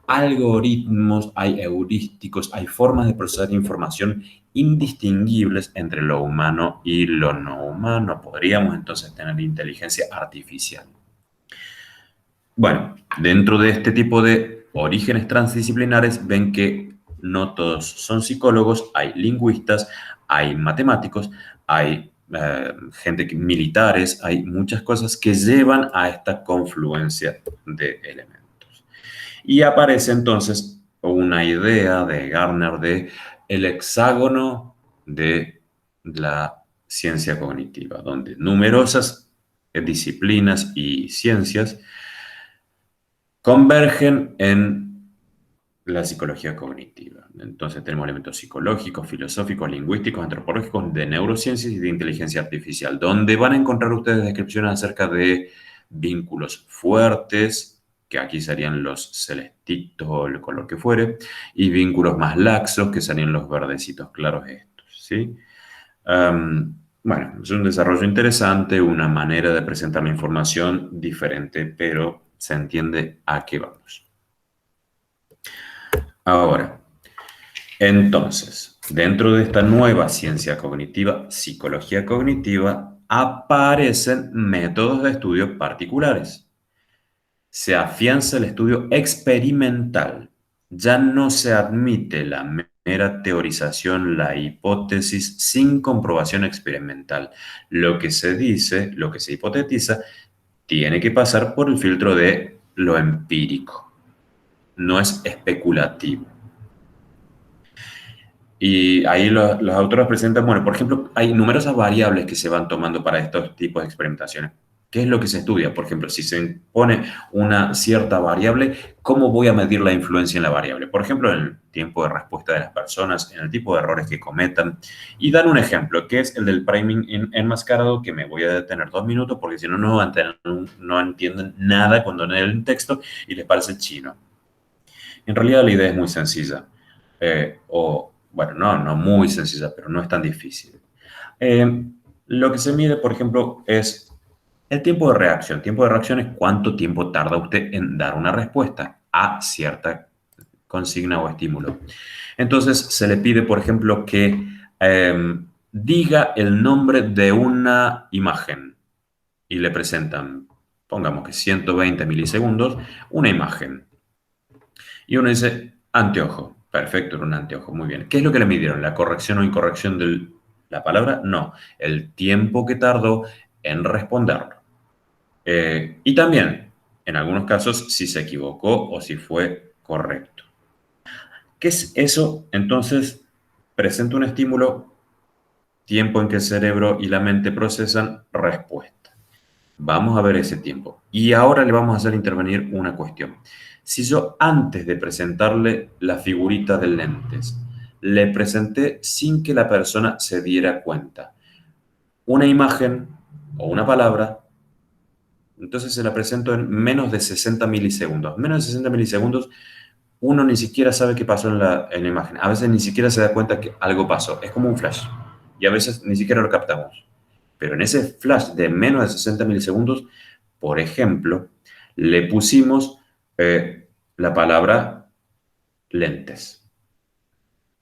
algoritmos, hay heurísticos, hay formas de procesar información indistinguibles entre lo humano y lo no humano. Podríamos entonces tener inteligencia artificial. Bueno, dentro de este tipo de orígenes transdisciplinares ven que no todos son psicólogos, hay lingüistas, hay matemáticos, hay militares, hay muchas cosas que llevan a esta confluencia de elementos. Y aparece entonces una idea de Gardner de el hexágono de la ciencia cognitiva, donde numerosas disciplinas y ciencias convergen en la psicología cognitiva. Entonces tenemos elementos psicológicos, filosóficos, lingüísticos, antropológicos, de neurociencias y de inteligencia artificial, donde van a encontrar ustedes descripciones acerca de vínculos fuertes, que aquí serían los celestitos o el color que fuere, y vínculos más laxos, que serían los verdecitos claros estos, ¿sí? Bueno, es un desarrollo interesante, una manera de presentar la información diferente, pero se entiende a qué vamos. Ahora, entonces, dentro de esta nueva ciencia cognitiva, psicología cognitiva, aparecen métodos de estudio particulares. Se afianza el estudio experimental. Ya no se admite la mera teorización, la hipótesis sin comprobación experimental. Lo que se dice, lo que se hipotetiza, tiene que pasar por el filtro de lo empírico. No es especulativo. Y ahí los autores presentan, bueno, por ejemplo, hay numerosas variables que se van tomando para estos tipos de experimentaciones. ¿Qué es lo que se estudia? Por ejemplo, si se impone una cierta variable, ¿cómo voy a medir la influencia en la variable? Por ejemplo, en el tiempo de respuesta de las personas, en el tipo de errores que cometan. Y dan un ejemplo, que es el del priming enmascarado, que me voy a detener 2 minutos, porque si no, no entienden nada cuando leen el texto y les parece chino. En realidad la idea es muy sencilla, bueno, no muy sencilla, pero no es tan difícil. Lo que se mide, por ejemplo, es el tiempo de reacción. Tiempo de reacción es cuánto tiempo tarda usted en dar una respuesta a cierta consigna o estímulo. Entonces se le pide, por ejemplo, que diga el nombre de una imagen y le presentan, pongamos que 120 milisegundos, una imagen. Y uno dice, anteojo. Perfecto, era un anteojo. Muy bien. ¿Qué es lo que le midieron? ¿La corrección o incorrección de la palabra? No. El tiempo que tardó en responderlo. Y también, en algunos casos, si se equivocó o si fue correcto. ¿Qué es eso? Entonces, presenta un estímulo, tiempo en que el cerebro y la mente procesan, respuesta. Vamos a ver ese tiempo. Y ahora le vamos a hacer intervenir una cuestión. Si yo antes de presentarle la figurita de lentes, le presenté sin que la persona se diera cuenta una imagen o una palabra, Entonces se la presento en menos de 60 milisegundos. Menos de 60 milisegundos, uno ni siquiera sabe qué pasó en la imagen. A veces ni siquiera se da cuenta que algo pasó. Es como un flash. Y a veces ni siquiera lo captamos. Pero en ese flash de menos de 60 milisegundos, por ejemplo, le pusimos la palabra lentes.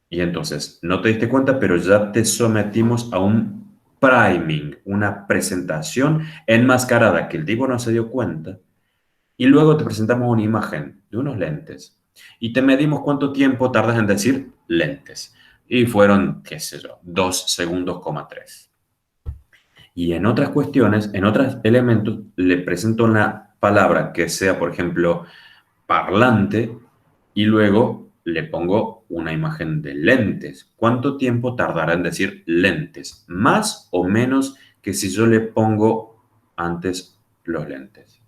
Y entonces, no te diste cuenta, pero ya te sometimos a un priming, una presentación enmascarada que el tipo no se dio cuenta. Y luego te presentamos una imagen de unos lentes. Y te medimos cuánto tiempo tardas en decir lentes. Y fueron, qué sé yo, 2 segundos, 3. Y en otras cuestiones, en otros elementos, le presento una palabra que sea, por ejemplo, parlante, y luego le pongo una imagen de lentes. ¿Cuánto tiempo tardará en decir lentes? ¿Más o menos que si yo le pongo antes los lentes?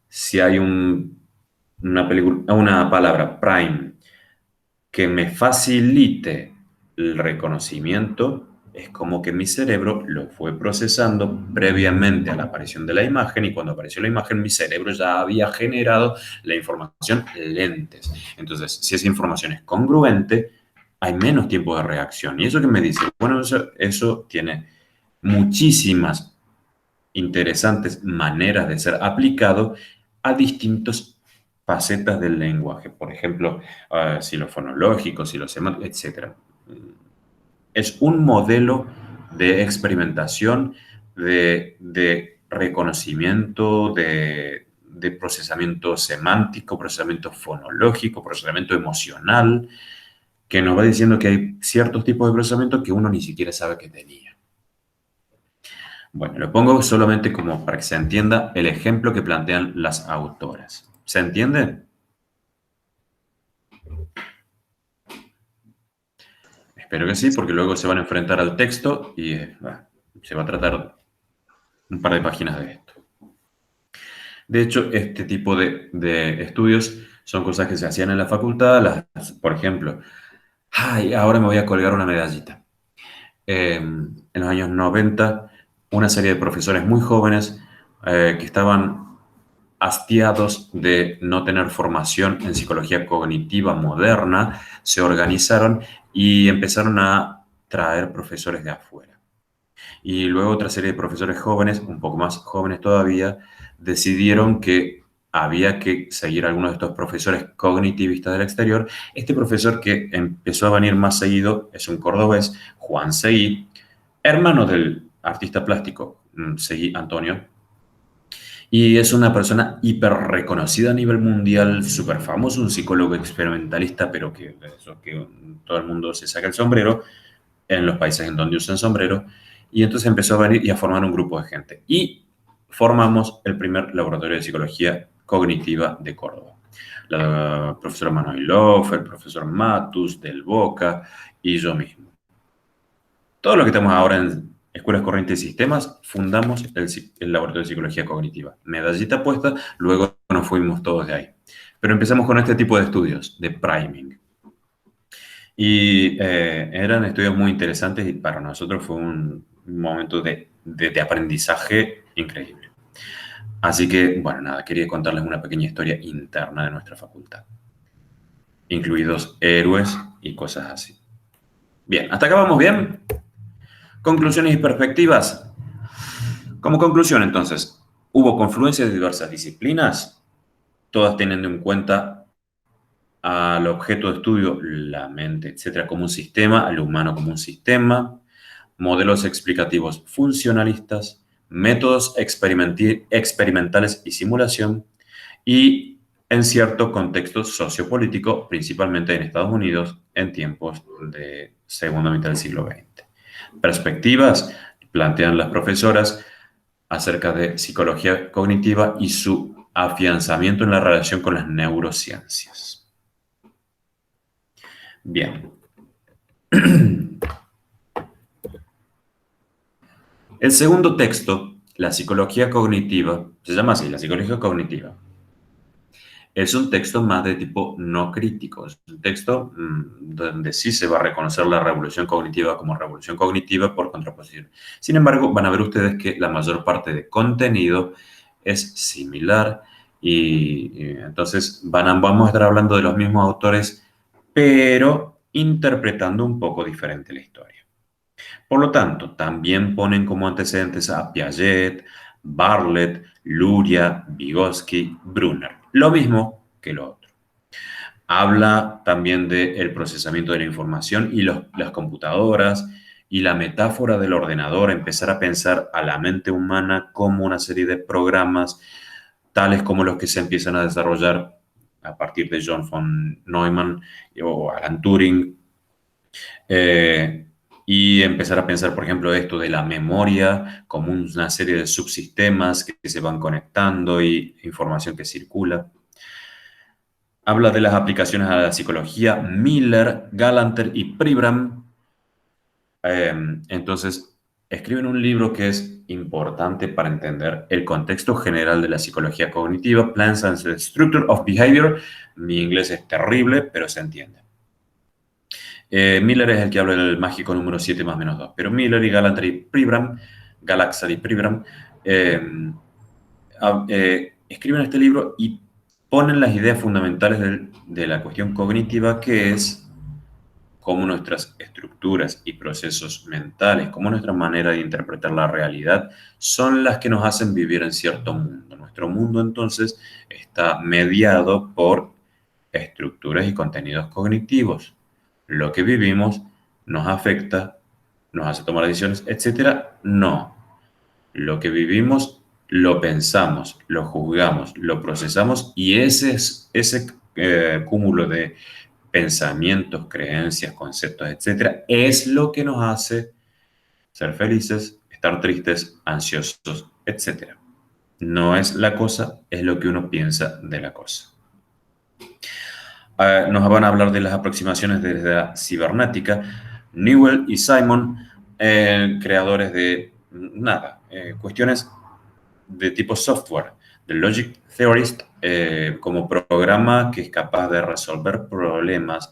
Si hay una palabra prime que me facilite el reconocimiento, es como que mi cerebro lo fue procesando previamente a la aparición de la imagen, y cuando apareció la imagen mi cerebro ya había generado la información lentes. Entonces, si esa información es congruente, hay menos tiempo de reacción. ¿Y eso qué me dice? Bueno, eso tiene muchísimas interesantes maneras de ser aplicado a distintos facetas del lenguaje. Por ejemplo, si lo fonológico, si lo semántico, etc. Es un modelo de experimentación, de reconocimiento, de procesamiento semántico, procesamiento fonológico, procesamiento emocional, que nos va diciendo que hay ciertos tipos de procesamiento que uno ni siquiera sabe que tenía. Bueno, lo pongo solamente como para que se entienda el ejemplo que plantean las autoras. ¿Se entiende? Espero que sí, porque luego se van a enfrentar al texto y se va a tratar un par de páginas de esto. De hecho, este tipo de estudios son cosas que se hacían en la facultad. Por ejemplo, ahora me voy a colgar una medallita. En los años 90, una serie de profesores muy jóvenes que estaban hastiados de no tener formación en psicología cognitiva moderna, se organizaron y empezaron a traer profesores de afuera. Y luego otra serie de profesores jóvenes, un poco más jóvenes todavía, decidieron que había que seguir a algunos de estos profesores cognitivistas del exterior. Este profesor que empezó a venir más seguido es un cordobés, Juan Seguí, hermano del artista plástico Seguí Antonio, y es una persona hiper reconocida a nivel mundial, súper famoso, un psicólogo experimentalista, pero que todo el mundo se saca el sombrero en los países en donde usan sombrero. Y entonces empezó a venir y a formar un grupo de gente. Y formamos el primer laboratorio de psicología cognitiva de Córdoba. La profesora Manoilov, el profesor Matus, Del Boca y yo mismo. Todo lo que estamos ahora en Escuelas Corrientes y Sistemas, fundamos el laboratorio de psicología cognitiva. Medallita puesta, luego nos fuimos todos de ahí. Pero empezamos con este tipo de estudios, de priming. Y eran estudios muy interesantes y para nosotros fue un momento de aprendizaje increíble. Así que, bueno, nada, quería contarles una pequeña historia interna de nuestra facultad, incluidos héroes y cosas así. Bien, ¿hasta acá vamos bien? Conclusiones y perspectivas. Como conclusión, entonces, hubo confluencia de diversas disciplinas, todas teniendo en cuenta al objeto de estudio, la mente, etcétera, como un sistema, al humano como un sistema, modelos explicativos funcionalistas, métodos experimentales y simulación, y en cierto contexto sociopolítico, principalmente en Estados Unidos, en tiempos de segunda mitad del siglo XX. Perspectivas plantean las profesoras acerca de psicología cognitiva y su afianzamiento en la relación con las neurociencias. Bien. El segundo texto, la psicología cognitiva, se llama así, la psicología cognitiva. Es un texto más de tipo no crítico, es un texto donde sí se va a reconocer la revolución cognitiva como revolución cognitiva por contraposición. Sin embargo, van a ver ustedes que la mayor parte de contenido es similar y entonces vamos a estar hablando de los mismos autores, pero interpretando un poco diferente la historia. Por lo tanto, también ponen como antecedentes a Piaget, Bartlett, Luria, Vygotsky, Brunner. Lo mismo que lo otro. Habla también del procesamiento de la información y las computadoras y la metáfora del ordenador, empezar a pensar a la mente humana como una serie de programas, tales como los que se empiezan a desarrollar a partir de John von Neumann o Alan Turing. Y empezar a pensar, por ejemplo, esto de la memoria como una serie de subsistemas que se van conectando y información que circula. Habla de las aplicaciones a la psicología, Miller, Galanter y Pribram. Entonces, escriben un libro que es importante para entender el contexto general de la psicología cognitiva, Plans and the Structure of Behavior. Mi inglés es terrible, pero se entiende. Miller es el que habla del mágico número 7 más menos 2, pero Miller y Galanter y Pribram, Galaxar y Pribram, escriben este libro y ponen las ideas fundamentales de la cuestión cognitiva, que es cómo nuestras estructuras y procesos mentales, cómo nuestra manera de interpretar la realidad son las que nos hacen vivir en cierto mundo. Nuestro mundo, entonces, está mediado por estructuras y contenidos cognitivos. Lo que vivimos nos afecta, nos hace tomar decisiones, etcétera. No. Lo que vivimos lo pensamos, lo juzgamos, lo procesamos y ese cúmulo de pensamientos, creencias, conceptos, etcétera, es lo que nos hace ser felices, estar tristes, ansiosos, etcétera. No es la cosa, es lo que uno piensa de la cosa. Nos van a hablar de las aproximaciones desde la cibernética. Newell y Simon, creadores de cuestiones de tipo software, de Logic Theorist, como programa que es capaz de resolver problemas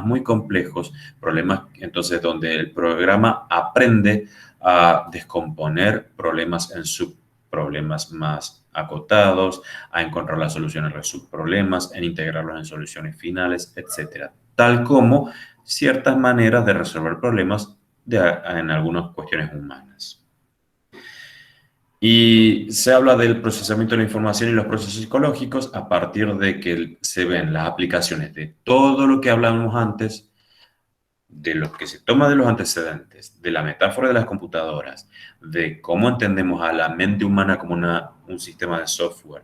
muy complejos, problemas entonces donde el programa aprende a descomponer problemas en subproblemas más acotados, a encontrar las soluciones a los subproblemas, en integrarlos en soluciones finales, etc. Tal como ciertas maneras de resolver problemas en algunas cuestiones humanas. Y se habla del procesamiento de la información y los procesos psicológicos a partir de que se ven las aplicaciones de todo lo que hablábamos antes, de lo que se toma de los antecedentes, de la metáfora de las computadoras, de cómo entendemos a la mente humana como un sistema de software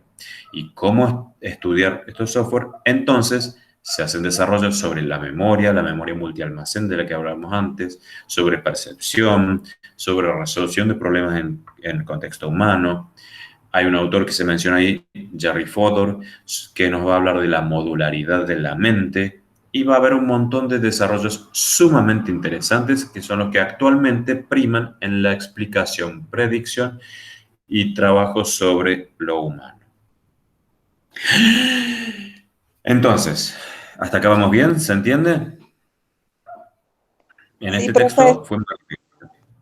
y cómo estudiar estos software. Entonces se hacen desarrollos sobre la memoria multialmacén de la que hablábamos antes, sobre percepción, sobre resolución de problemas en el contexto humano. Hay un autor que se menciona ahí, Jerry Fodor, que nos va a hablar de la modularidad de la mente, y va a haber un montón de desarrollos sumamente interesantes que son los que actualmente priman en la explicación, predicción y trabajo sobre lo humano. Entonces, ¿hasta acá vamos bien? ¿Se entiende? En Sí, este profe. texto fue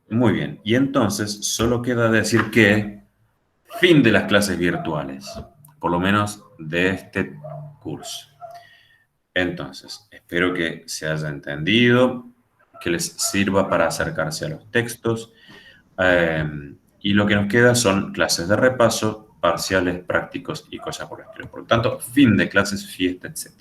muy bien. Y entonces solo queda decir que fin de las clases virtuales, por lo menos de este curso. Entonces, espero que se haya entendido, que les sirva para acercarse a los textos. Y lo que nos queda son clases de repaso, parciales, prácticos y cosas por el estilo. Por lo tanto, fin de clases, fiesta, etc.